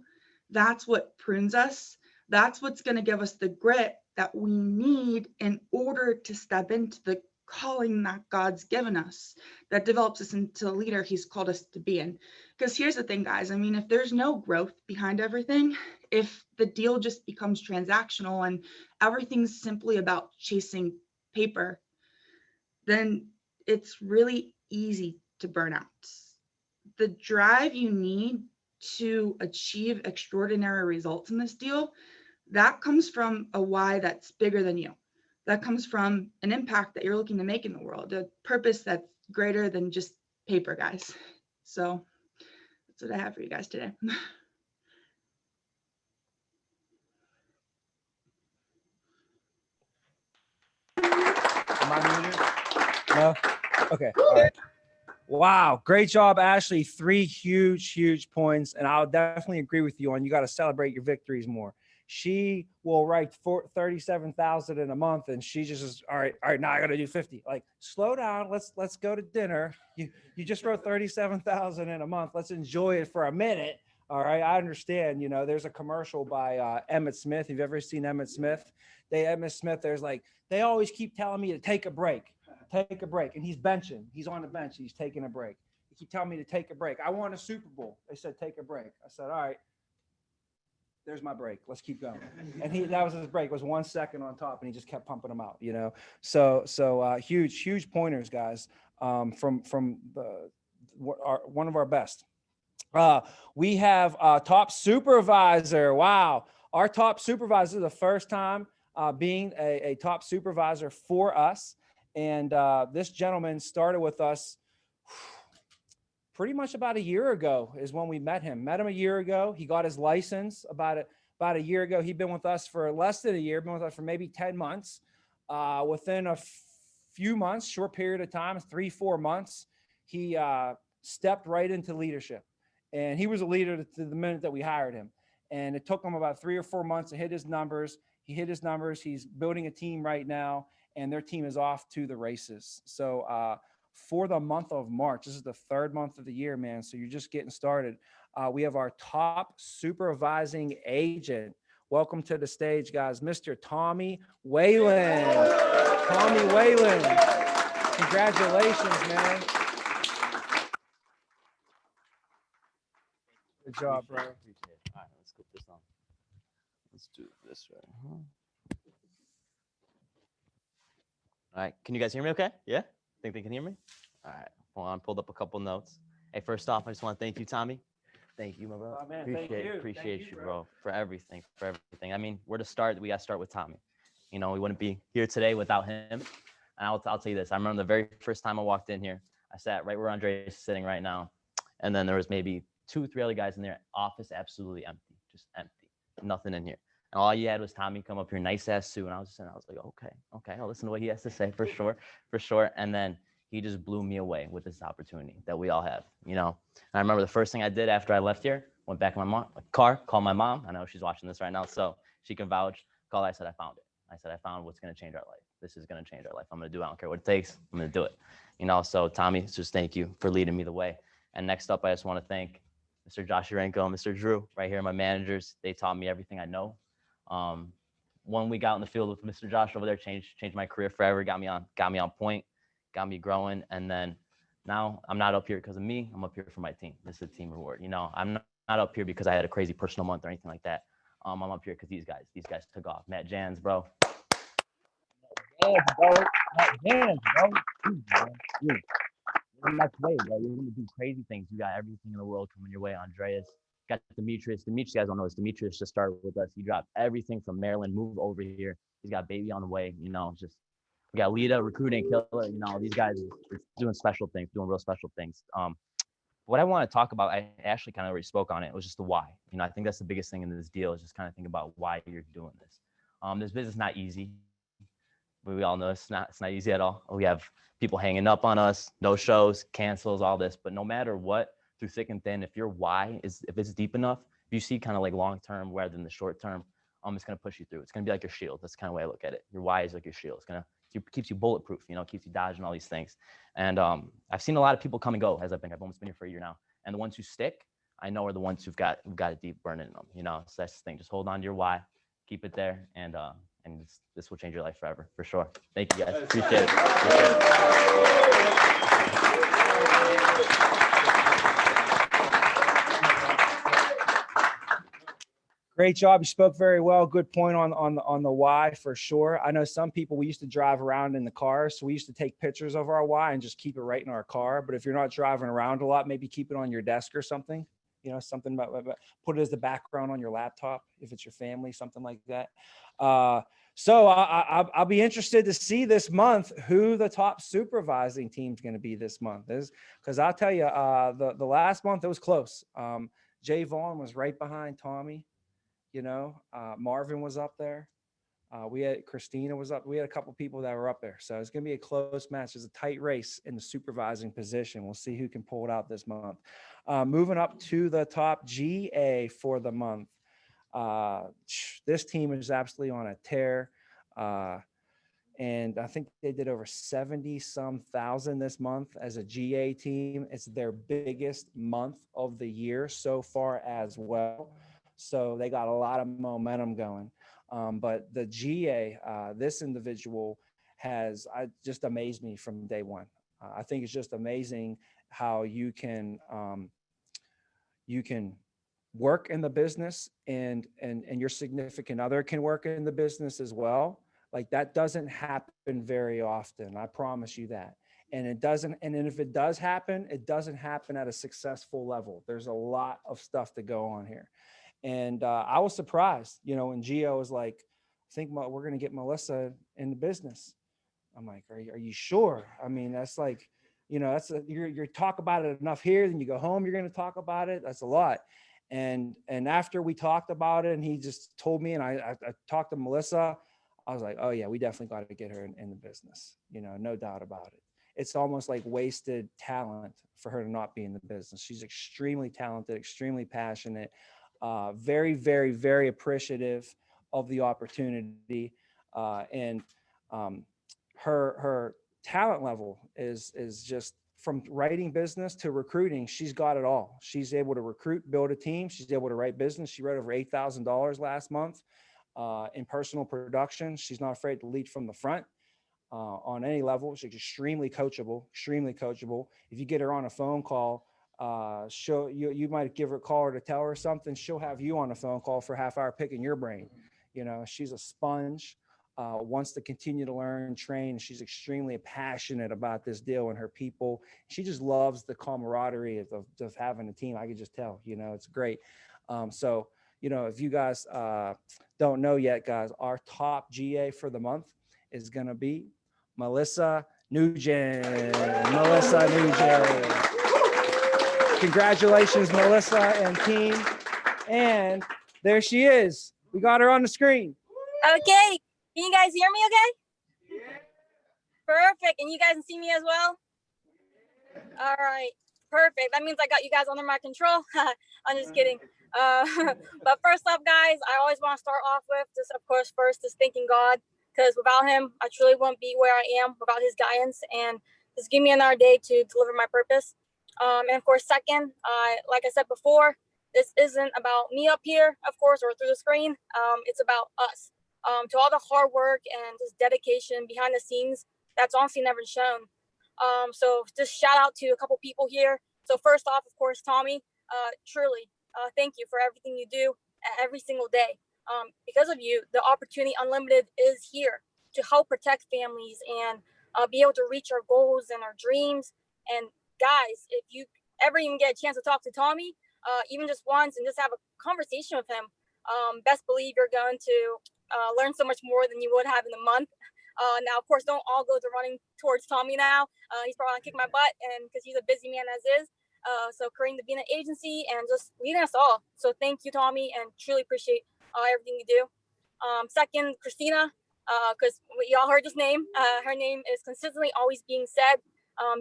That's what prunes us. That's what's going to give us the grit that we need in order to step into the calling that God's given us, that develops us into the leader he's called us to be in. Because here's the thing, guys, I mean, if there's no growth behind everything, if the deal just becomes transactional and everything's simply about chasing paper, then it's really easy to burn out. The drive you need to achieve extraordinary results in this deal, that comes from a why that's bigger than you. That comes from an impact that you're looking to make in the world, a purpose that's greater than just paper, guys. So that's what I have for you guys today. Am I muted? No? Okay. All right. Wow. Great job, Ashley. 3 huge points. And I'll definitely agree with you on you got to celebrate your victories more. She will write 37,000 in a month, and she just is, all right, now I got to do 50. Like, slow down. Let's go to dinner. You just wrote 37,000 in a month. Let's enjoy it for a minute. All right. I understand, there's a commercial by Emmett Smith. Have you ever seen Emmett Smith? Emmett Smith, they always keep telling me to take a break. And he's benching. He's on the bench. He's taking a break. They keep telling me to take a break. I won a Super Bowl. They said, take a break. I said, all right, there's my break. Let's keep going. And that was his break. It was 1 second on top, and he just kept pumping them out, So huge pointers, guys, from one of our best. We have top supervisor. Wow. Our top supervisor is the first time being a top supervisor for us. And this gentleman started with us pretty much about a year ago is when we met him a year ago. He got his license about a year ago. He'd been with us for less than a year, been with us for maybe 10 months. Within a few months, short period of time, 3-4 months, he stepped right into leadership. And he was a leader to the minute that we hired him. And it took him about 3 or 4 months to hit his numbers. He hit his numbers. He's building a team right now, and their team is off to the races. So for the month of March, this is the 3rd month of the year, man. So you're just getting started. We have our top supervising agent. Welcome to the stage, guys, Mr. Tommy Whalen. Tommy Whalen. Congratulations, man. Good job, bro. Appreciate it. All right, let's go this on. Let's do this right. All right, can you guys hear me okay? Yeah? Think they can hear me? All right, hold on, pulled up a couple notes. Hey, first off, I just want to thank you, Tommy. Thank you, my bro. Oh, man, appreciate thank you. appreciate Thank you, you, bro, for everything, I mean, where to start, we got to start with Tommy. You know, we wouldn't be here today without him. And I'll tell you this, I remember the very first time I walked in here, I sat right where Andre is sitting right now. And then there was maybe 2, 3 other guys in there. Office absolutely empty, just empty, nothing in here. And all you had was Tommy come up here, nice ass suit. And I was just, I was like, okay, I'll listen to what he has to say for sure. And then he just blew me away with this opportunity that we all have, you know. And I remember the first thing I did after I left here, went back in my car, called my mom. I know she's watching this right now, so she can vouch. I said, I found it. I said, I found what's going to change our life. This is going to change our life. I'm going to do it. I don't care what it takes. I'm going to do it. You know, so Tommy, just thank you for leading me the way. And next up, I just want to thank Mr. Josh Urenko and Mr. Drew right here, my managers. They taught me everything I know. 1 week out in the field with Mr. Josh over there changed my career forever. Got me on point, got me growing. And then now I'm not up here because of me. I'm up here for my team. This is a team reward. You know, I'm not up here because I had a crazy personal month or anything like that. I'm up here because these guys took off. Matt Jans, bro. Matt Jans, bro. Dude. Next way, bro. You're gonna do crazy things. You got everything in the world coming your way. Andreas, got Demetrius. Demetrius, you guys don't know this. Demetrius just started with us. He dropped everything from Maryland, moved over here. He's got baby on the way. You know, just we got Lita, recruiting killer. You know, these guys are doing special things, doing real special things. What I want to talk about, I actually kind of already spoke on it. It was just the why. You know, I think that's the biggest thing in this deal is just kind of think about why you're doing this. This business is not easy. We all know it's not easy at all. We have people hanging up on us, no shows, cancels, all this. But no matter what, through thick and thin, if your why is, if it's deep enough, if you see kind of like long term rather than the short term, it's gonna push you through. It's gonna be like your shield. That's kind of the way I look at it. Your why is like your shield. Keeps you bulletproof. You know, keeps you dodging all these things. And I've seen a lot of people come and go as I've almost been here for a year now. And the ones who stick, I know are the ones who've got a deep burn in them. You know, so that's the thing. Just hold on to your why, keep it there, and this will change your life forever, for sure. Thank you, guys. Appreciate it. Great job. You spoke very well. Good point on the why for sure. I know some people, we used to drive around in the car. So we used to take pictures of our why and just keep it right in our car. But if you're not driving around a lot, maybe keep it on your desk or something, you know, something about put it as the background on your laptop. If it's your family, something like that. So I'll be interested to see this month who the top supervising team's going to be this month is, because I'll tell you, the last month it was close. Jay Vaughn was right behind Tommy. You know, Marvin was up there. We had Christina was up. We had a couple people that were up there. So it's going to be a close match. It's a tight race in the supervising position. We'll see who can pull it out this month. Moving up to the top GA for the month. This team is absolutely on a tear. And I think they did over 70-some thousand this month as a GA team. It's their biggest month of the year so far as well. So they got a lot of momentum going. But the GA, this individual has just amazed me from day one. I think it's just amazing how you can work in the business and your significant other can work in the business as well. Like that doesn't happen very often. I promise you that. And it doesn't, and then if it does happen, it doesn't happen at a successful level. There's a lot of stuff to go on here. And I was surprised, you know, when Gio was like, I think we're going to get Melissa in the business. I'm like, are you sure? I mean, that's like, you know, you're talk about it enough here, then you go home, you're going to talk about it. That's a lot. And after we talked about it and he just told me, and I talked to Melissa, I was like, oh yeah, we definitely got to get her in the business, you know, no doubt about it. it's almost like wasted talent for her to not be in the business. She's extremely talented, extremely passionate, very, very, very appreciative of the opportunity. And her talent level is just from writing business to recruiting. She's got it all. She's able to recruit, build a team. She's able to write business. She wrote over $8,000 last month in personal production. She's not afraid to lead from the front. On any level. She's extremely coachable, extremely coachable. If you get her on a phone call, you might give her a call or to tell her something. She'll have you on a phone call for a half hour picking your brain. You know, she's a sponge, wants to continue to learn, train. She's extremely passionate about this deal and her people. She just loves the camaraderie of having a team. I could just tell, you know, it's great. So, you know, if you guys don't know yet, guys, our top GA for the month is going to be Melissa Nugent. Melissa Nugent. Congratulations, Melissa and team. And there she is. We got her on the screen. Okay. Can you guys hear me okay? Perfect. And you guys can see me as well? All right. Perfect. That means I got you guys under my control. I'm just kidding. But first off, guys, I always want to start off with just, of course, first is thanking God. Because without him, I truly wouldn't be where I am without his guidance, and just give me another day to deliver my purpose. And of course, second, like I said before, this isn't about me up here, of course, or through the screen. It's about us. To all the hard work and just dedication behind the scenes, that's honestly never shown. So just shout out to a couple people here. So first off, of course, Tommy, truly, thank you for everything you do every single day. Because of you, the Opportunity Unlimited is here to help protect families and be able to reach our goals and our dreams. And guys, if you ever even get a chance to talk to Tommy, even just once and just have a conversation with him, best believe you're going to learn so much more than you would have in a month. Now, of course, don't all go to running towards Tommy now. He's probably gonna kick my butt, and because he's a busy man as is. So creating the Vina agency and just leading us all. So thank you, Tommy, and truly appreciate everything you do. Second, Christina, because y'all heard this name. Her name is consistently always being said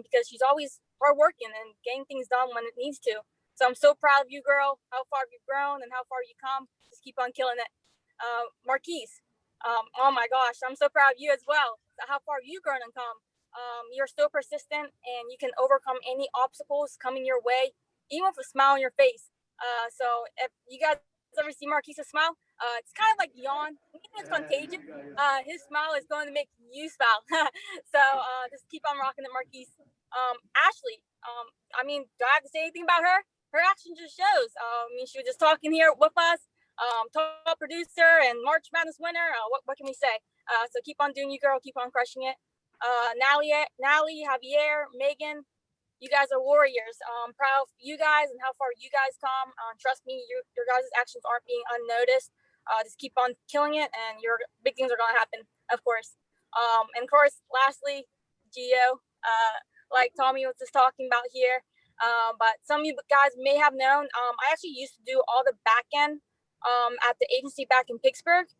because she's always hardworking and getting things done when it needs to. So I'm so proud of you, girl, how far you've grown and how far you come. Just keep on killing it. Marquise, oh my gosh, I'm so proud of you as well. How far you've grown and come. You're so persistent and you can overcome any obstacles coming your way, even with a smile on your face. So if you guys ever see Marquise's smile, it's kind of like yawn. It's contagious. His smile is going to make you smile. So just keep on rocking it, Marquise. Ashley, I mean, do I have to say anything about her? Her action just shows. I mean, she was just talking here with us. Top producer and March Madness winner. What can we say? So keep on doing you, girl. Keep on crushing it. Nally, Javier, Megan, you guys are warriors. Proud of you guys and how far you guys come. Trust me, your guys' actions aren't being unnoticed. Just keep on killing it, and your big things are going to happen, of course. And of course, lastly, Gio, like Tommy was just talking about here. But some of you guys may have known, I actually used to do all the back end at the agency back in Pittsburgh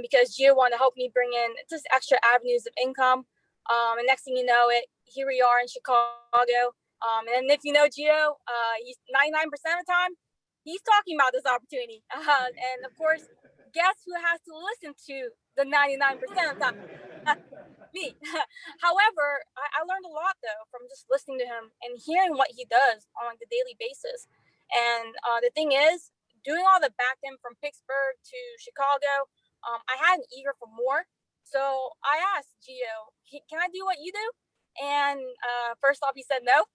because Gio wanted to help me bring in just extra avenues of income. And next thing you know it, here we are in Chicago. And if you know Gio, he's 99% of the time, he's talking about this opportunity. And of course, guess who has to listen to the 99% of the time? Me. However, I learned a lot though from just listening to him and hearing what he does on like a daily basis. And the thing is, doing all the back end from Pittsburgh to Chicago, I had an eager for more. So I asked Gio, can I do what you do? And first off, he said no,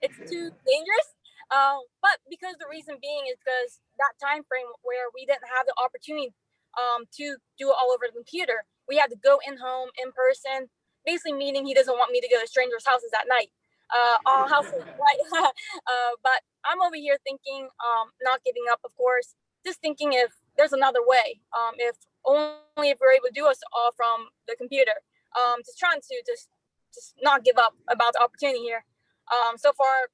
it's too dangerous. But because the reason being is because that time frame where we didn't have the opportunity to do it all over the computer, we had to go in home in person, basically meaning he doesn't want me to go to strangers' houses at night. All houses, right? But I'm over here thinking, not giving up, of course, just thinking if there's another way, if only if we're able to do us all from the computer, just trying to just not give up about the opportunity here. So far,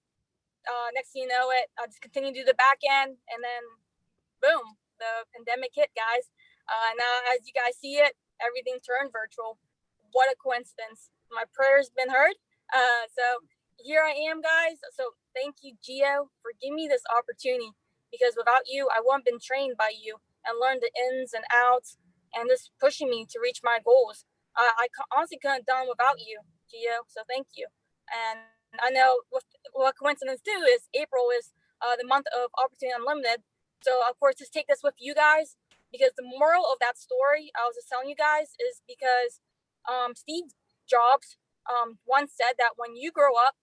next thing you know it, I just continue to do the back end, and then boom, the pandemic hit, guys. Now, as you guys see it, everything turned virtual. What a coincidence. My prayer's been heard. So here I am, guys. So thank you, Gio, for giving me this opportunity, because without you, I wouldn't have been trained by you and learned the ins and outs and just pushing me to reach my goals. Honestly couldn't have done without you, Gio. So thank you. And I know what coincidence too is April is the month of Opportunity Unlimited. So of course, just take this with you guys, because the moral of that story I was just telling you guys is because Steve Jobs once said that when you grow up,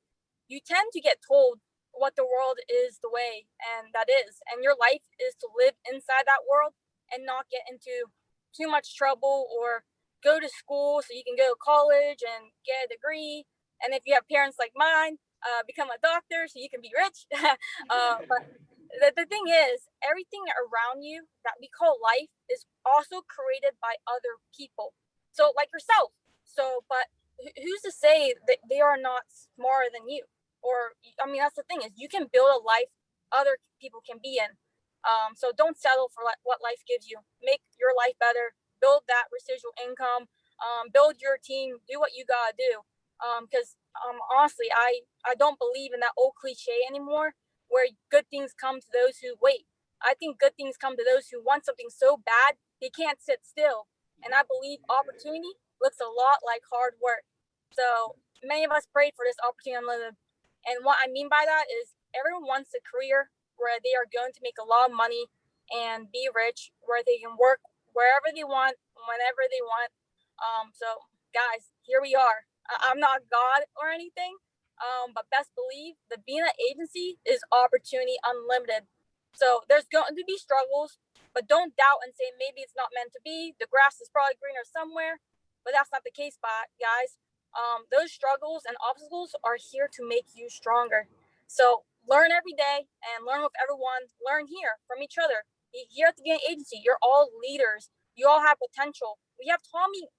you tend to get told what the world is the way and that is, and your life is to live inside that world and not get into too much trouble, or go to school so you can go to college and get a degree, and if you have parents like mine, become a doctor so you can be rich. But the thing is, everything around you that we call life is also created by other people, so like yourself. So but who's to say that they are not smarter than you? Or I mean, that's the thing, is you can build a life other people can be in. So don't settle for what life gives you. Make your life better. Build that residual income. Build your team. Do what you gotta do. Because honestly, I don't believe in that old cliche anymore, where good things come to those who wait. I think good things come to those who want something so bad they can't sit still. And I believe opportunity looks a lot like hard work. So many of us prayed for this opportunity unlimited. And what I mean by that is everyone wants a career where they are going to make a lot of money and be rich, where they can work wherever they want, whenever they want. So guys, here we are. I'm not God or anything, but best believe the being an agency is opportunity unlimited. So there's going to be struggles, but don't doubt and say maybe it's not meant to be. The grass is probably greener somewhere, but that's not the case, guys. Those struggles and obstacles are here to make you stronger. So learn every day and learn with everyone. Learn here from each other. Here at the Beginning Agency, you're all leaders. You all have potential. We have Tommy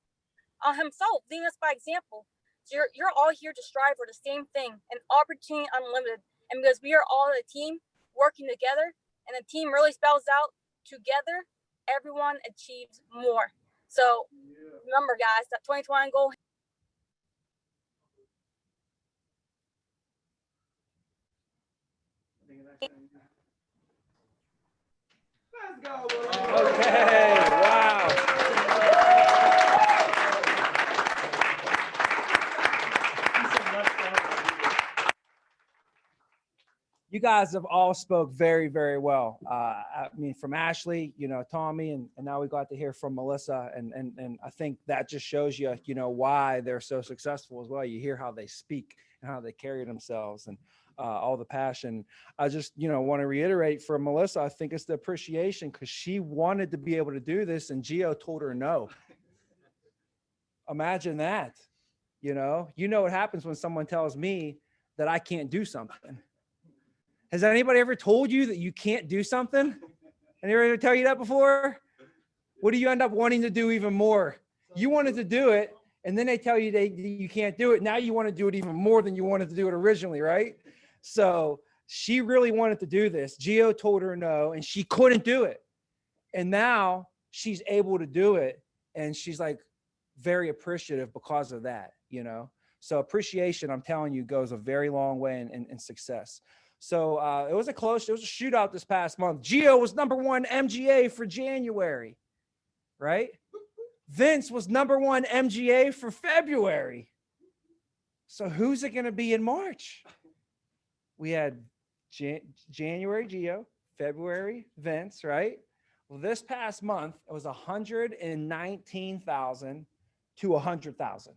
himself leading us by example. So you're all here to strive for the same thing, an opportunity unlimited. And because we are all a team working together, and the team really spells out together, everyone achieves more. So remember, guys, that 2020 goal. Let's go. Okay, wow. You guys have all spoke very, very well. I mean, from Ashley, Tommy, and now we got to hear from Melissa. And I think that just shows you, why they're so successful as well. You hear how they speak and how they carry themselves, and all the passion. I just, want to reiterate for Melissa, I think it's the appreciation, because she wanted to be able to do this and Gio told her no. Imagine that. What happens when someone tells me that I can't do something. Has anybody ever told you that you can't do something? Anybody ever tell you that before? What do you end up wanting to do even more? You wanted to do it, and then they tell you you can't do it. Now you want to do it even more than you wanted to do it originally, right? So she really wanted to do this. Gio told her no, and she couldn't do it. And now she's able to do it, and she's like very appreciative because of that, So appreciation, I'm telling you, goes a very long way in success. So it was a shootout this past month. Gio was #1 MGA for January, right? Vince was #1 MGA for February. So who's it going to be in March? We had January Gio, February Vince, right? Well, this past month, it was 119,000 to 100,000.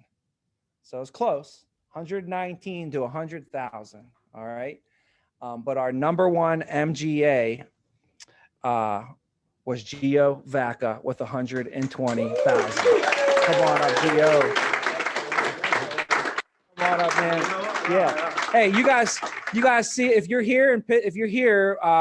So it's close, 119 to 100,000, all right? But our #1 MGA was Gio Vaca with 120,000. Come on up, Gio. Come on up, man. Yeah. Hey, you guys see, if you're here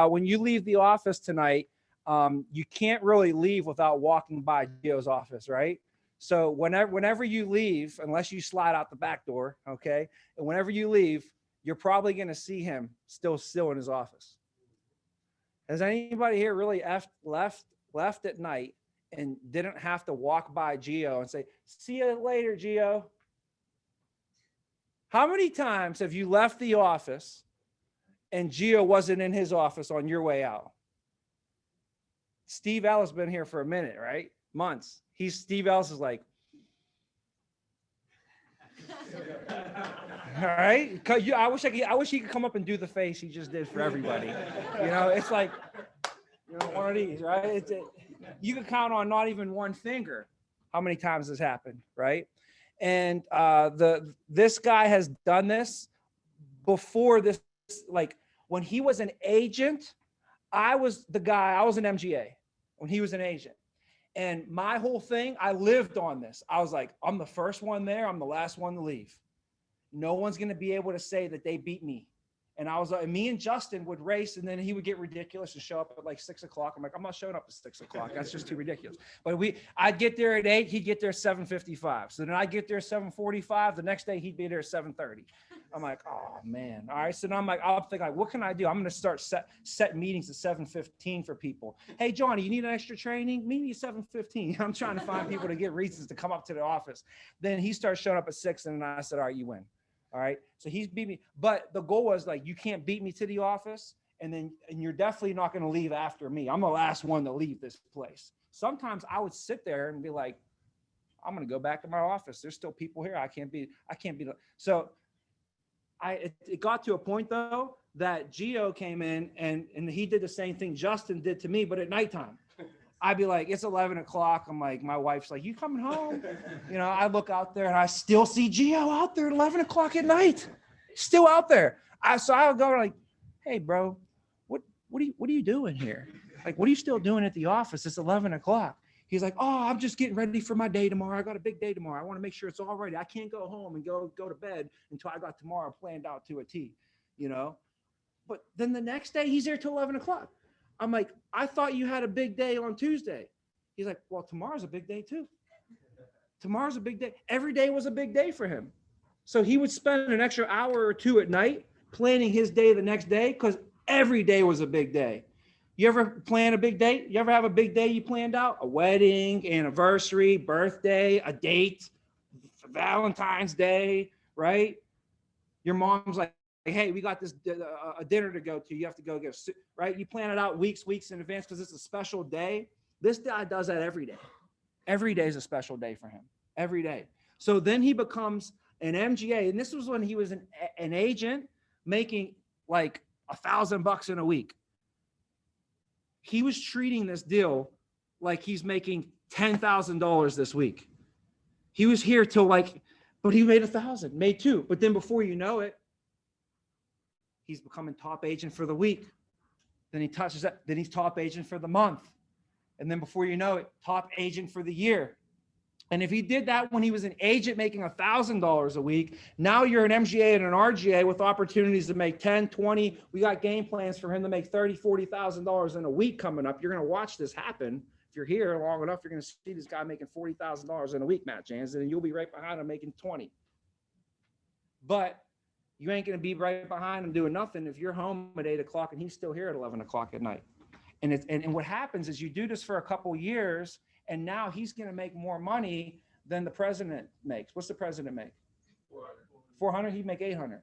when you leave the office tonight, you can't really leave without walking by Gio's office, right? So whenever you leave, unless you slide out the back door, okay, and whenever you leave, you're probably going to see him still in his office. Has anybody here really left at night and didn't have to walk by Gio and say, "See you later, Gio"? How many times have you left the office and Gio wasn't in his office on your way out? Steve Ellis been here for a minute, right? Months. Steve Ellis is like, all right. I wish he could come up and do the face he just did for everybody. You know, it's like, you know, one of these, right? You can count on not even one finger how many times this happened, right? And this guy has done this before this. Like when he was an agent, I was an MGA when he was an agent. And my whole thing, I lived on this. I was like, I'm the first one there. I'm the last one to leave. No one's going to be able to say that they beat me. And I was like, me and Justin would race, and then he would get ridiculous and show up at like 6 o'clock. I'm like, I'm not showing up at 6 o'clock. That's just too ridiculous. But I'd get there at 8, he'd get there at 7:55. So then I'd get there at 7:45. The next day he'd be there at 7:30. I'm like, oh man. All right. So then I'll think like, what can I do? I'm going to start set meetings at 7:15 for people. Hey, Johnny, you need an extra training? Meet me at 7:15. I'm trying to find people to get reasons to come up to the office. Then he starts showing up at 6, and then I said, all right, you win. All right. So he's beat me. But the goal was like, you can't beat me to the office. And you're definitely not going to leave after me. I'm the last one to leave this place. Sometimes I would sit there and be like, I'm going to go back to my office. There's still people here. I can't be. So it got to a point though, that Gio came in and he did the same thing Justin did to me, but at nighttime. I'd be like, it's 11 o'clock. I'm like, my wife's like, you coming home? You know, I look out there and I still see Gio out there at 11 o'clock at night, still out there. So I'll go like, hey bro, what are you doing here? Like, what are you still doing at the office? It's 11 o'clock. He's like, oh, I'm just getting ready for my day tomorrow. I got a big day tomorrow. I want to make sure it's all ready. I can't go home and go to bed until I got tomorrow planned out to a T, you know? But then the next day he's there till 11 o'clock. I'm like, I thought you had a big day on Tuesday. He's like, well, tomorrow's a big day too. Tomorrow's a big day. Every day was a big day for him. So he would spend an extra hour or two at night planning his day the next day because every day was a big day. You ever plan a big day? You ever have a big day you planned out? A wedding, anniversary, birthday, a date, Valentine's Day, right? Your mom's like, hey, we got this a dinner to go to. You have to go get, right? You plan it out weeks in advance because it's a special day. This guy does that every day. Every day is a special day for him. Every day. So then he becomes an MGA. And this was when he was an agent making like $1,000 in a week. He was treating this deal like he's making $10,000 this week. He was here till but he made 1,000, made 2. But then before you know it, he's becoming top agent for the week. Then he touches that. Then he's top agent for the month. And then before you know it, top agent for the year. And if he did that when he was an agent making $1,000 a week, now you're an MGA and an RGA with opportunities to make 10, 20. We got game plans for him to make $30,000, $40,000 in a week coming up. You're going to watch this happen. If you're here long enough, you're going to see this guy making $40,000 in a week, Matt Jans, and you'll be right behind him making 20. But you ain't going to be right behind him doing nothing if you're home at 8 o'clock and he's still here at 11 o'clock at night. And what happens is you do this for a couple years, and now he's going to make more money than the president makes. What's the president make? 400. He'd make 800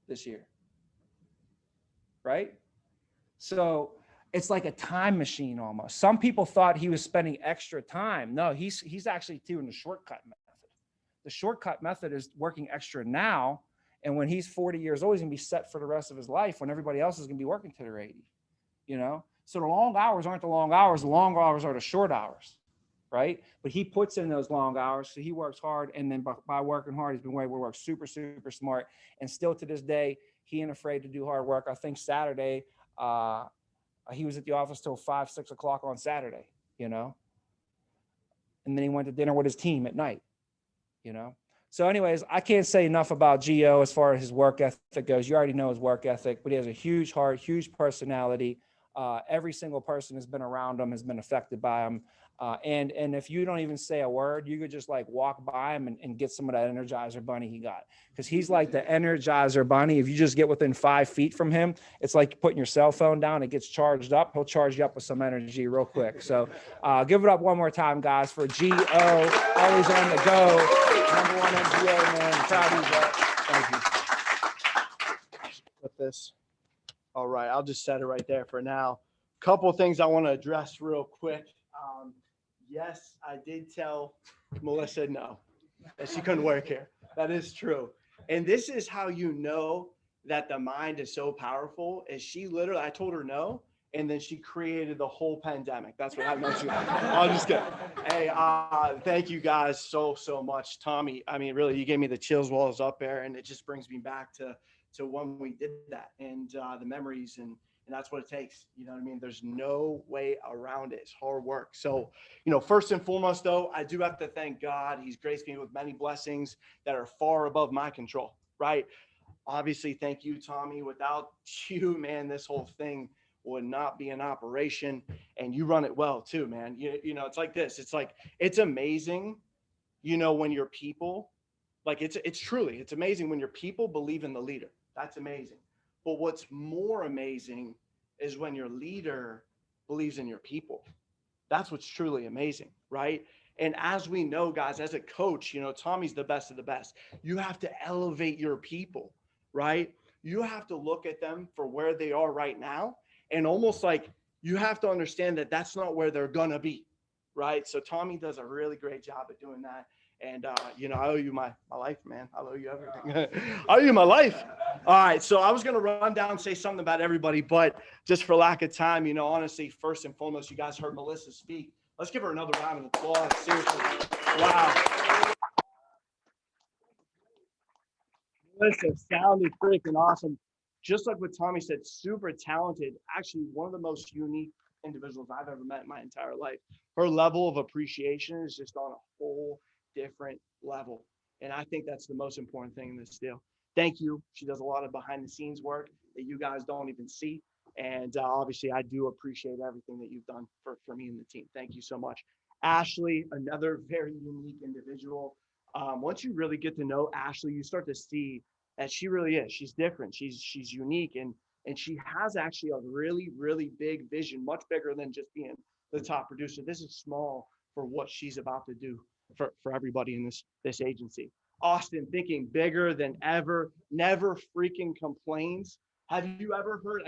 this year, right? So it's like a time machine almost. Some people thought he was spending extra time. No, he's actually doing the shortcut method. The shortcut method is working extra now, and when he's 40 years old, he's going to be set for the rest of his life when everybody else is going to be working to their 80, you know? So the long hours aren't the long hours. The long hours are the short hours, right? But he puts in those long hours, so he works hard, and then by working hard, he's been able to work super, super smart. And still to this day, he ain't afraid to do hard work. I think Saturday, he was at the office till 5, 6 o'clock on Saturday, you know? And then he went to dinner with his team at night, you know? So anyways, I can't say enough about Gio as far as his work ethic goes. You already know his work ethic, but he has a huge heart, huge personality. Every single person has been around him, has been affected by him. And if you don't even say a word, you could just like walk by him and get some of that Energizer Bunny he got. Because he's like the Energizer Bunny. If you just get within 5 feet from him, it's like putting your cell phone down. It gets charged up. He'll charge you up with some energy real quick. So give it up one more time, guys, for G.O. Always on the go. #1 MGA, man. Proud of you, bro. Thank you. With this. All right, I'll just set it right there for now. Couple of things I want to address real quick. Yes, I did tell Melissa no, that she couldn't work here. That is true. And this is how you know that the mind is so powerful, is she literally, I told her no, and then she created the whole pandemic. That's what happened. I'll just get, hey, thank you guys so much. Tommy, I mean, really, you gave me the chills while I was up there, and it just brings me back to when we did that, and the memories, and that's what it takes. You know what I mean? There's no way around it. It's hard work. So, first and foremost, though, I do have to thank God. He's graced me with many blessings that are far above my control, right? Obviously, thank you, Tommy. Without you, man, this whole thing would not be in operation, and you run it well too, man. It's like this. It's like, it's amazing, when your people, like it's amazing when your people believe in the leader. That's amazing. But what's more amazing is when your leader believes in your people. That's what's truly amazing, right? And as we know, guys, as a coach, Tommy's the best of the best. You have to elevate your people, right? You have to look at them for where they are right now. And almost like you have to understand that that's not where they're going to be, right? So Tommy does a really great job at doing that. And, I owe you my life, man. I owe you everything. I owe you my life. All right. So I was going to run down and say something about everybody, but just for lack of time, honestly, first and foremost, you guys heard Melissa speak. Let's give her another round of applause. Seriously. Wow. Melissa sounded freaking awesome. Just like what Tommy said, super talented. Actually, one of the most unique individuals I've ever met in my entire life. Her level of appreciation is just on a whole different level. And I think that's the most important thing in this deal. Thank you. She does a lot of behind the scenes work that you guys don't even see. And obviously, I do appreciate everything that you've done for me and the team. Thank you so much. Ashley, another very unique individual. Once you really get to know Ashley, you start to see that she really is. She's different. She's unique. And she has actually a really, really big vision, much bigger than just being the top producer. This is small for what she's about to do for everybody in this agency. Austin, thinking bigger than ever, never freaking complains. Have you ever heard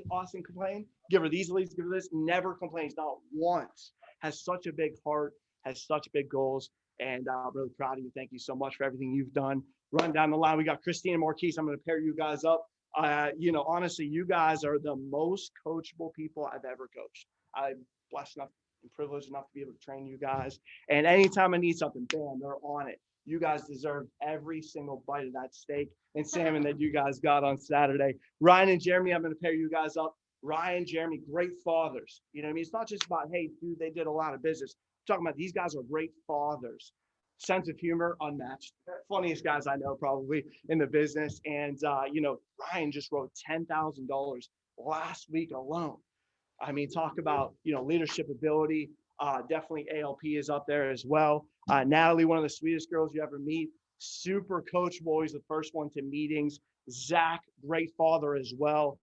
Austin complain? Give her these leads, give her this, never complains, not once. Has such a big heart, has such big goals, and I'm really proud of you. Thank you so much for everything you've done. Run down the line, we got Christine and Marquise. I'm going to pair you guys up. Honestly, you guys are the most coachable people I've ever coached. I'm blessed enough and privileged enough to be able to train you guys. And anytime I need something, bam, they're on it. You guys deserve every single bite of that steak and salmon that you guys got on Saturday. Ryan and Jeremy, I'm going to pair you guys up. Ryan, Jeremy, great fathers. It's not just about, hey, dude, they did a lot of business. I'm talking about these guys are great fathers. Sense of humor, unmatched. Funniest guys I know probably in the business. And, Ryan just wrote $10,000 last week alone. I mean, talk about, leadership ability. Definitely ALP is up there as well. Natalie, one of the sweetest girls you ever meet. Super coachable, always the first one to meetings. Zach, great father as well.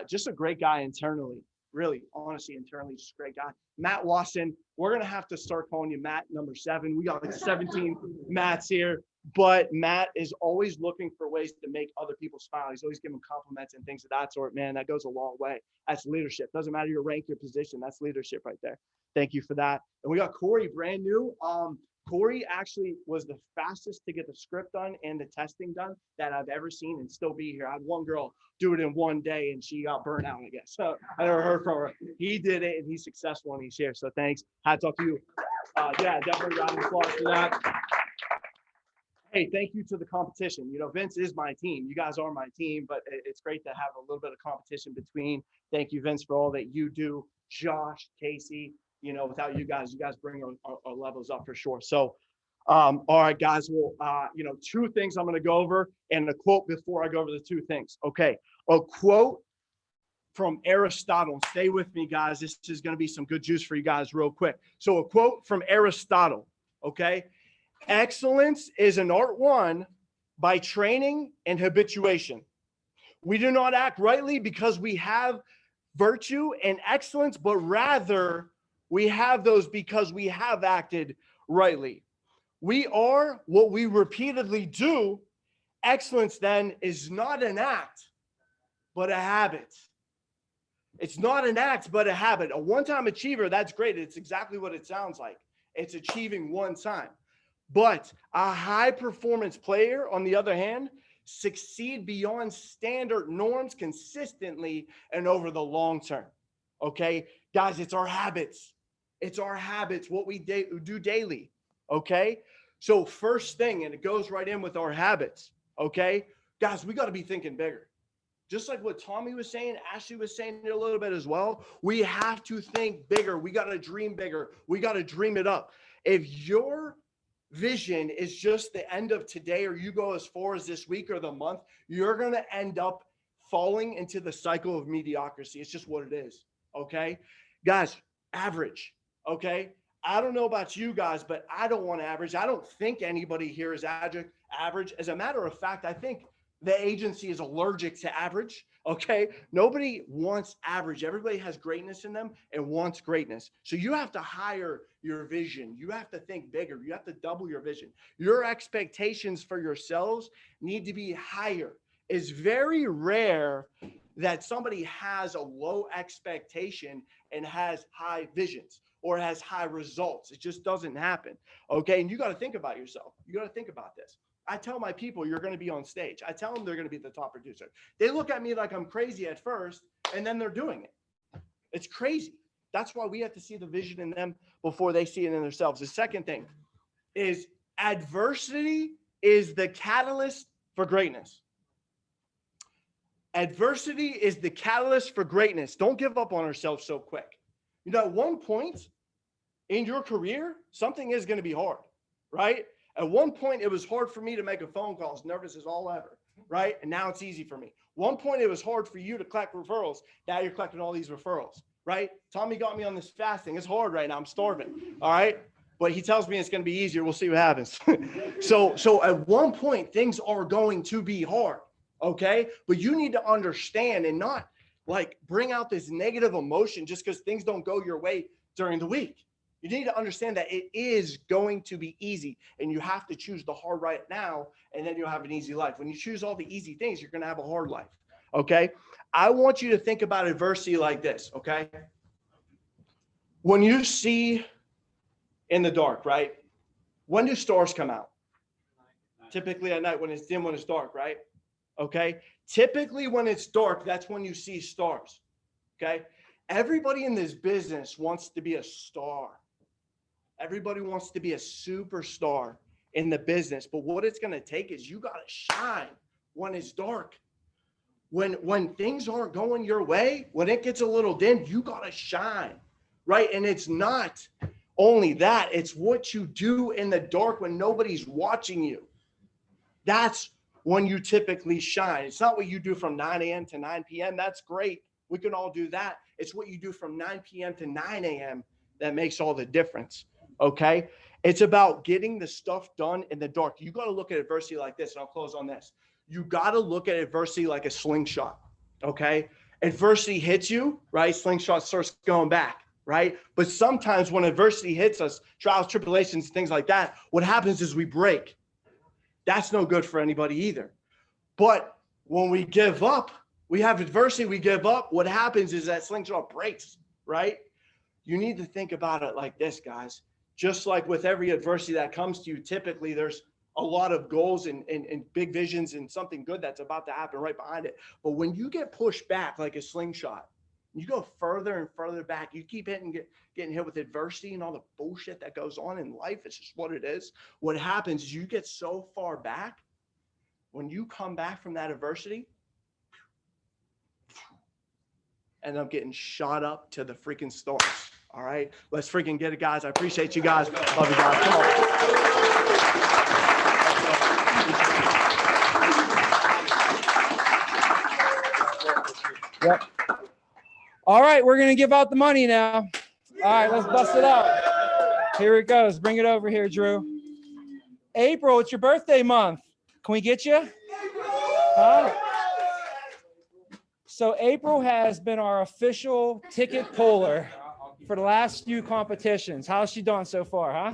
Just a great guy internally. Really, honestly, internally, just a great guy. Matt Wasson, we're going to have to start calling you Matt number 7. We got like 17 Matts here. But Matt is always looking for ways to make other people smile. He's always giving compliments and things of that sort. Man, that goes a long way. That's leadership. Doesn't matter your rank, your position. That's leadership right there. Thank you for that. And we got Corey, brand new. Corey actually was the fastest to get the script done and the testing done that I've ever seen and still be here. I had one girl do it in one day and she got burnt out, I guess. So I never heard from her. He did it and he's successful and he's here. So thanks. Hats off to you. Yeah, definitely round of applause for that. Hey, thank you to the competition. Vince is my team. You guys are my team, but it's great to have a little bit of competition between. Thank you, Vince, for all that you do. Josh, Casey, without you guys bring our levels up for sure. So, all right, guys, well, 2 things I'm going to go over and a quote before I go over the 2 things. Okay. A quote from Aristotle. Stay with me, guys. This is going to be some good juice for you guys real quick. So a quote from Aristotle, okay? Excellence is an art won by training and habituation. We do not act rightly because we have virtue and excellence, but rather we have those because we have acted rightly. We are what we repeatedly do. Excellence then is not an act, but a habit. It's not an act, but a habit. A one-time achiever, that's great. It's exactly what it sounds like. It's achieving one time. But a high-performance player, on the other hand, succeed beyond standard norms consistently and over the long term. Okay? Guys, it's our habits. It's our habits, what we do daily. Okay? So first thing, and it goes right in with our habits. Okay? Guys, we got to be thinking bigger. Just like what Tommy was saying, Ashley was saying it a little bit as well. We have to think bigger. We got to dream bigger. We got to dream it up. If your vision is just the end of today, or you go as far as this week or the month, you're going to end up falling into the cycle of mediocrity. It's just what it is. Okay? Guys, average. Okay? I don't know about you guys, but I don't want average. I don't think anybody here is average. As a matter of fact, I think the agency is allergic to average. Okay. Nobody wants average. Everybody has greatness in them and wants greatness. So you have to hire your vision. You have to think bigger. You have to double your vision. Your expectations for yourselves need to be higher. It's very rare that somebody has a low expectation and has high visions or has high results. It just doesn't happen. Okay. And you got to think about yourself. You got to think about this. I tell my people, you're going to be on stage. I tell them they're going to be the top producer. They look at me like I'm crazy at first, and then they're doing it. It's crazy. That's why we have to see the vision in them before they see it in themselves. The second thing is adversity is the catalyst for greatness. Adversity is the catalyst for greatness. Don't give up on ourselves so quick. You know, at one point in your career, something is going to be hard, right? At one point, it was hard for me to make a phone call, as nervous as all ever, right? And now it's easy for me. One point, it was hard for you to collect referrals. Now you're collecting all these referrals, right? Tommy got me on this fasting. It's hard right now. I'm starving, all right? But he tells me it's going to be easier. We'll see what happens. So at one point, things are going to be hard, okay? But you need to understand and not like bring out this negative emotion just because things don't go your way during the week. You need to understand that it is going to be easy, and you have to choose the hard right now, and then you'll have an easy life. When you choose all the easy things, you're going to have a hard life, okay? I want you to think about adversity like this, okay? When you see in the dark, right? When do stars come out? Typically at night when it's dim, when it's dark, right? Okay? Typically when it's dark, that's when you see stars, okay? Everybody in this business wants to be a star. Everybody wants to be a superstar in the business, but what it's going to take is you got to shine when it's dark. When things aren't going your way, when it gets a little dim, you got to shine, right? And it's not only that, it's what you do in the dark when nobody's watching you. That's when you typically shine. It's not what you do from 9 a.m. to 9 p.m. That's great. We can all do that. It's what you do from 9 p.m. to 9 a.m. that makes all the difference. Okay. It's about getting the stuff done in the dark. You got to look at adversity like this, and I'll close on this. You got to look at adversity like a slingshot. Okay. Adversity hits you, right? Slingshot starts going back, right? But sometimes when adversity hits us, trials, tribulations, things like that, what happens is we break. That's no good for anybody either. But when we give up, we have adversity, we give up. What happens is that slingshot breaks, right? You need to think about it like this, guys. Just like with every adversity that comes to you, typically there's a lot of goals and big visions and something good that's about to happen right behind it. But when you get pushed back like a slingshot, you go further and further back, you keep getting hit with adversity and all the bullshit that goes on in life. It's just what it is. What happens is you get so far back, when you come back from that adversity, end up getting shot up to the freaking stars. All right, let's freaking get it, guys. I appreciate you guys. Love you guys. Come on. Yep. All right, we're going to give out the money now. All right, let's bust it out. Here it goes. Bring it over here, Drew. April, it's your birthday month. Can we get you? Huh? So April has been our official ticket puller for the last few competitions. How's she doing so far, huh?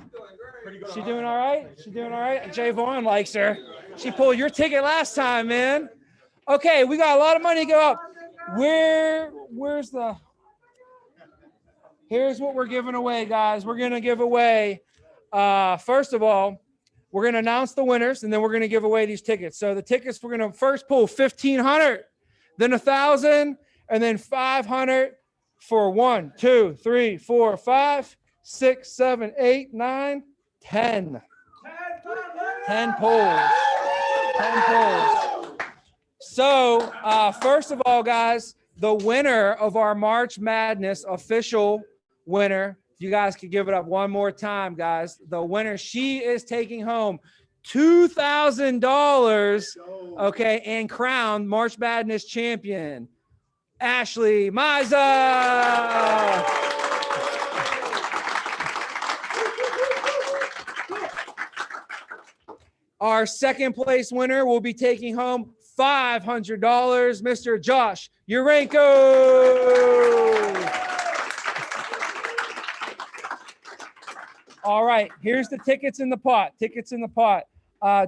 She doing all right? She doing all right? Jay Vaughn likes her. She pulled your ticket last time, man. Okay, we got a lot of money to go up. Where's the... Here's what we're giving away, guys. We're going to give away, first of all, we're going to announce the winners, and then we're going to give away these tickets. So the tickets, we're going to first pull 1,500, then 1,000, and then 500 for 1, 2, 3, 4, 5, 6, 7, 8, 9, 10. 10 pulls. 10 pulls. So first of all, guys, the winner of our March Madness official winner, you guys could give it up one more time, guys. The winner, she is taking home $2,000, okay, and crowned March Madness champion, Ashley Miza. Our second place winner will be taking home $500, Mr. Josh Urenko. All right, here's the tickets in the pot. Tickets in the pot.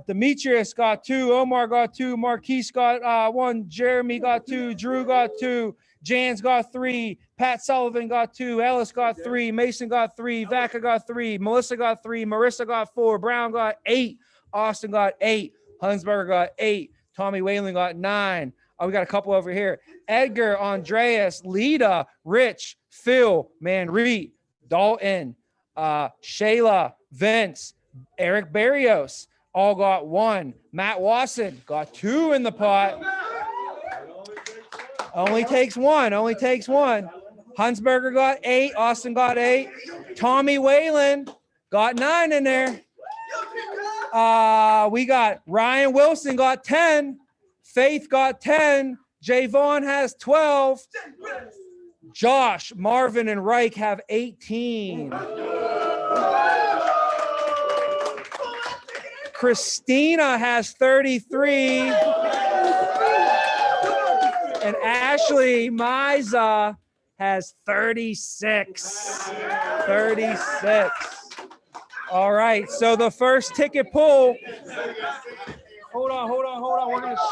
Demetrius got 2, Omar got 2, Marquise got 1, Jeremy got 2, Drew got 2, Jans got 3, Pat Sullivan got 2, Ellis got 3, Mason got 3, Vaca got 3, Melissa got 3, Marissa got 4, Brown got 8, Austin got 8, Hunsberger got 8, Tommy Whalen got 9. Oh, we got a couple over here. Edgar, Andreas, Lita, Rich, Phil, Manreet, Dalton, Shayla, Vince, Eric Barrios, all got 1. Matt Wasson got 2 in the pot. Only takes 1. Only takes 1. Hunsberger got 8. Austin got 8. Tommy Whalen got 9 in there. We got Ryan Wilson got 10. Faith got 10. Jay Vaughn has 12. Josh, Marvin, and Reich have 18. Christina has 33. And Ashley Miza has 36. 36. All right, so the first ticket pull. Hold on. We're going to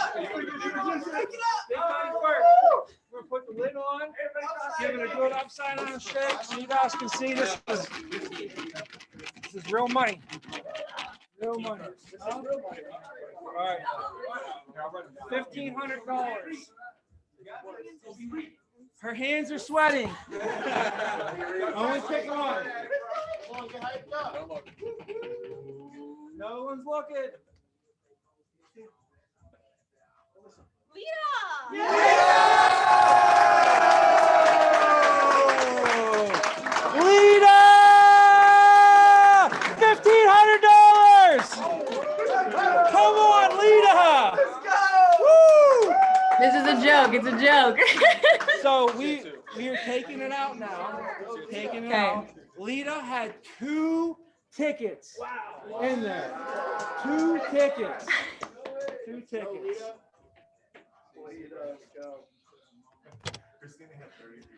put the lid on, give it a good upside down shake so you guys can see this is real money. Real money. All right. $1,500. Her hands are sweating. Only pick one. No one's looking. Lita! Lita! $1,500! Come on, Lita! Woo! This is a joke. It's a joke. So we are taking it out now. Taking it out. Lita had 2 tickets in there. 2 tickets. 2 tickets.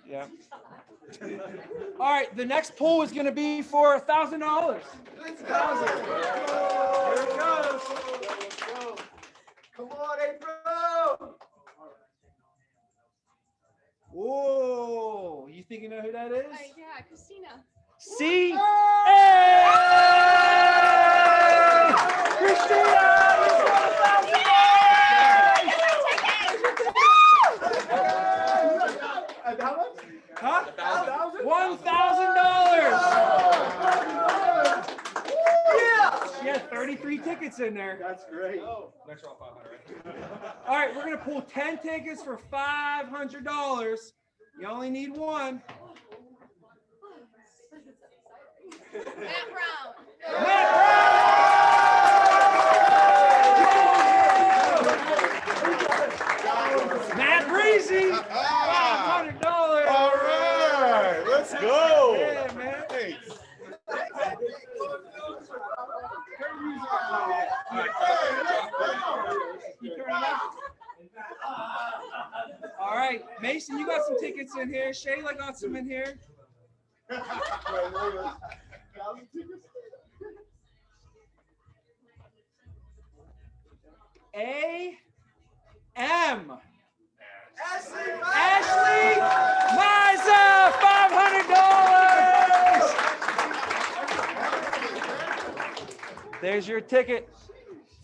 Yeah. All right, the next pool is going to be for $1,000. $1,000. Here it goes. Come on, April! Whoa, you think you know who that is? Yeah, Christina. See? Hey! Christina! Huh? $1,000. Yeah. She had 33 tickets in there. That's great. Next round, 500. All right, we're gonna pull 10 tickets for $500. You only need 1. Matt Brown. Matt Brown! Matt Breezy! $500. All Let's go. Yeah, man. All right, Mason, you got some tickets in here. Shayla got some in here. A.M. Ashley Miza, $500. There's your ticket.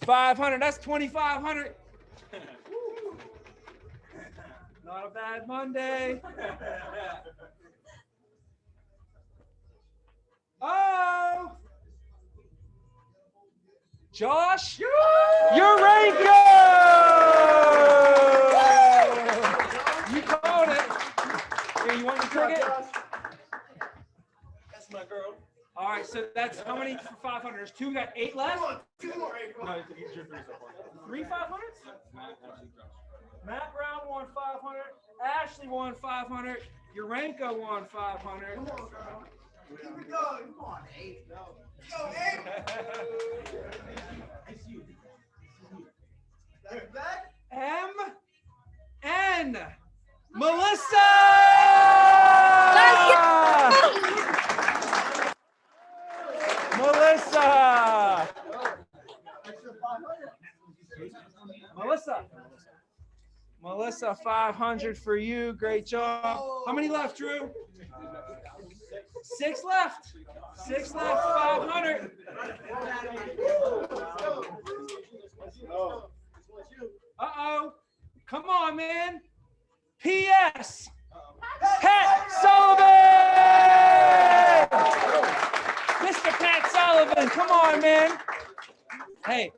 500. That's 2,500. Not a bad Monday. Oh, Josh Urenco. You called it. Here, you want the ticket? That's my girl. All right, so that's how many for 500? There's two. We got 8 left. No, he's your 3 so far. 3 500s? Matt Brown won 500. Ashley won 500. Urenco won 500. Keep it going. Come on, 8. Go, 8. M.N. Melissa! Melissa! Melissa, 500 for you. Great job. How many left, Drew? 6 left. 6 left, 500. Uh-oh. Come on, man. P.S. Pat Sullivan! Mr. Pat Sullivan, come on, man. Hey,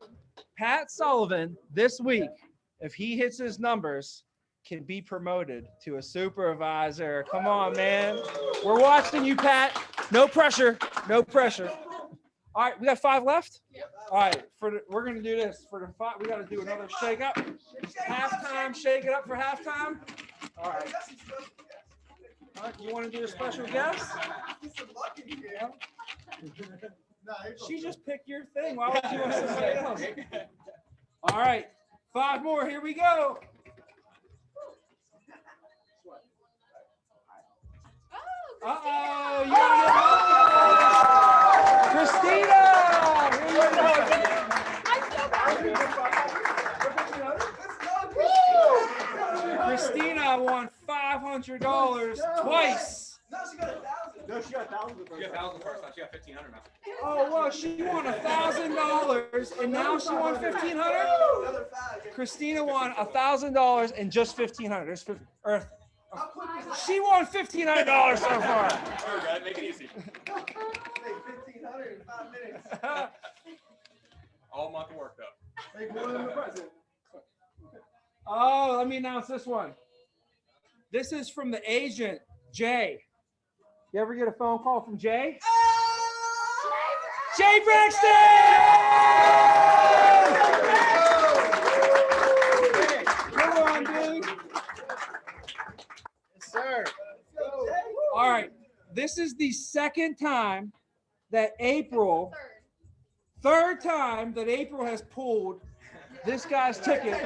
Pat Sullivan this week, if he hits his numbers, can be promoted to a supervisor. Come on, man. We're watching you, Pat. No pressure. No pressure. All right, we got 5 left. All right, we're gonna do this for the 5. We got to do another shake up. Halftime, shake it up for halftime. All right. All right, you want to do a special guest? Yeah. She just picked your thing. Why would you want somebody else? All right, 5 more. Here we go. Uh-oh, you gotta get Christina! Here you go. Christina won $500 twice. No, she got 1,000. No, she got 1,000. She got 1,000 first time. She got 1,500 now. Oh, well, she won $1,000 and now she won $1,500? Christina won $1,000 and just $1,500. She won $1,500 so far. Sure, guys, make it easy. $1,500 in 5 minutes. All month of work, though. Make more than the president. Oh, let me announce this one. This is from the agent, Jay. You ever get a phone call from Jay? Jay Braxton! Come on, dude. Yes, sir. All right. This is the second time that third time that April has pulled this guy's ticket.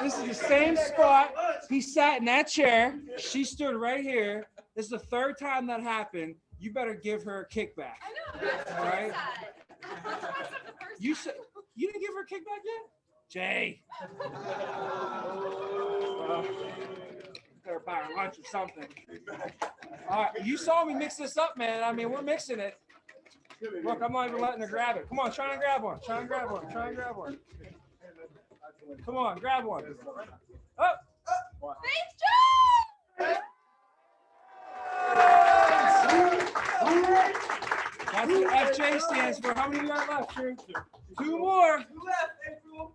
This is the same spot. He sat in that chair. She stood right here. This is the third time that happened. You better give her a kickback. I know. That's All right. you said. You didn't give her a kickback yet? Jay. Better buy her lunch or something. All right. You saw me mix this up, man. I mean, we're mixing it. Look, I'm not even letting her grab it. Come on, try and grab one. Try and grab one. Try and grab one. Come on, grab one. Oh. Thanks, Joe. That's what FJ stands for. How many you got left, Drew? 2 more. 2 left, April.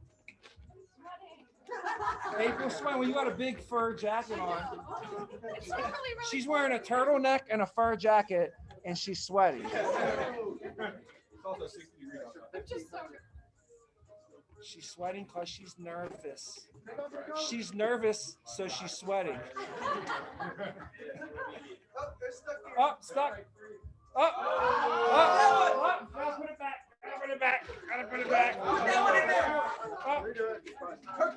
April Swain, well, you got a big fur jacket on. It's really, really She's wearing a turtleneck and a fur jacket, and she's sweaty. It's also 60 degrees outside. I'm just so. She's sweating because she's nervous. She's nervous, so she's sweating. Oh, stuck. Oh, oh, gotta put it back. Gotta put it back. Gotta put it back. Put that one in there. Oh. Her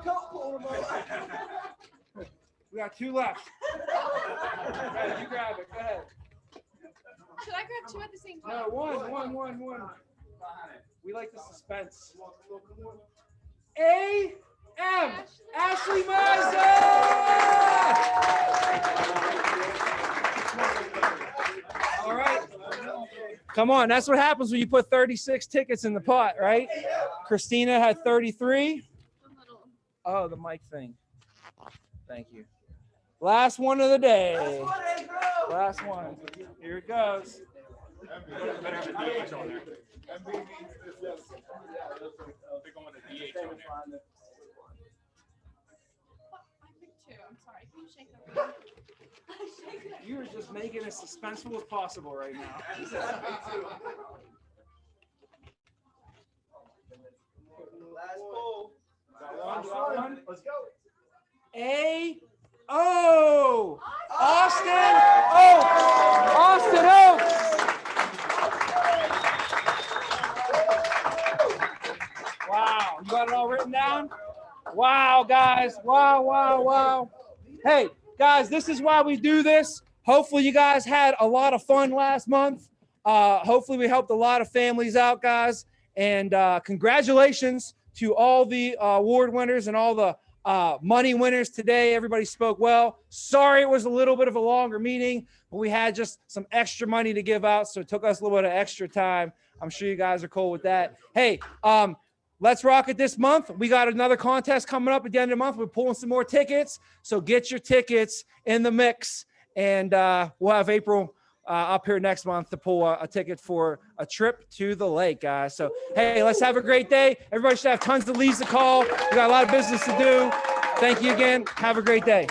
coat pulled him over. We got 2 left. Go ahead, you grab it. Go ahead. Should I grab 2 at the same time? No, one. We like the suspense. A.M. Ashley Mazza! All right. Come on. That's what happens when you put 36 tickets in the pot, right? Christina had 33. Oh, the mic thing. Thank you. Last one of the day. Last one. Here it goes. I picked 2. I'm sorry. Can you shake them? You are just making it as suspenseful as possible right now. Last pull. Got one. Let's go. A.O. Austin Oaks. Austin Oaks. Wow. You got it all written down? Wow, guys. Wow. Hey, guys, this is why we do this. Hopefully you guys had a lot of fun last month. Hopefully we helped a lot of families out, guys. And congratulations to all the award winners and all the money winners today. Everybody spoke well. Sorry it was a little bit of a longer meeting, but we had just some extra money to give out, so it took us a little bit of extra time. I'm sure you guys are cool with that. Hey, let's rock it this month. We got another contest coming up at the end of the month. We're pulling some more tickets, so get your tickets in the mix, and we'll have April up here next month to pull a ticket for a trip to the lake, guys. So, hey, let's have a great day. Everybody should have tons of leads to call. We got a lot of business to do. Thank you again. Have a great day.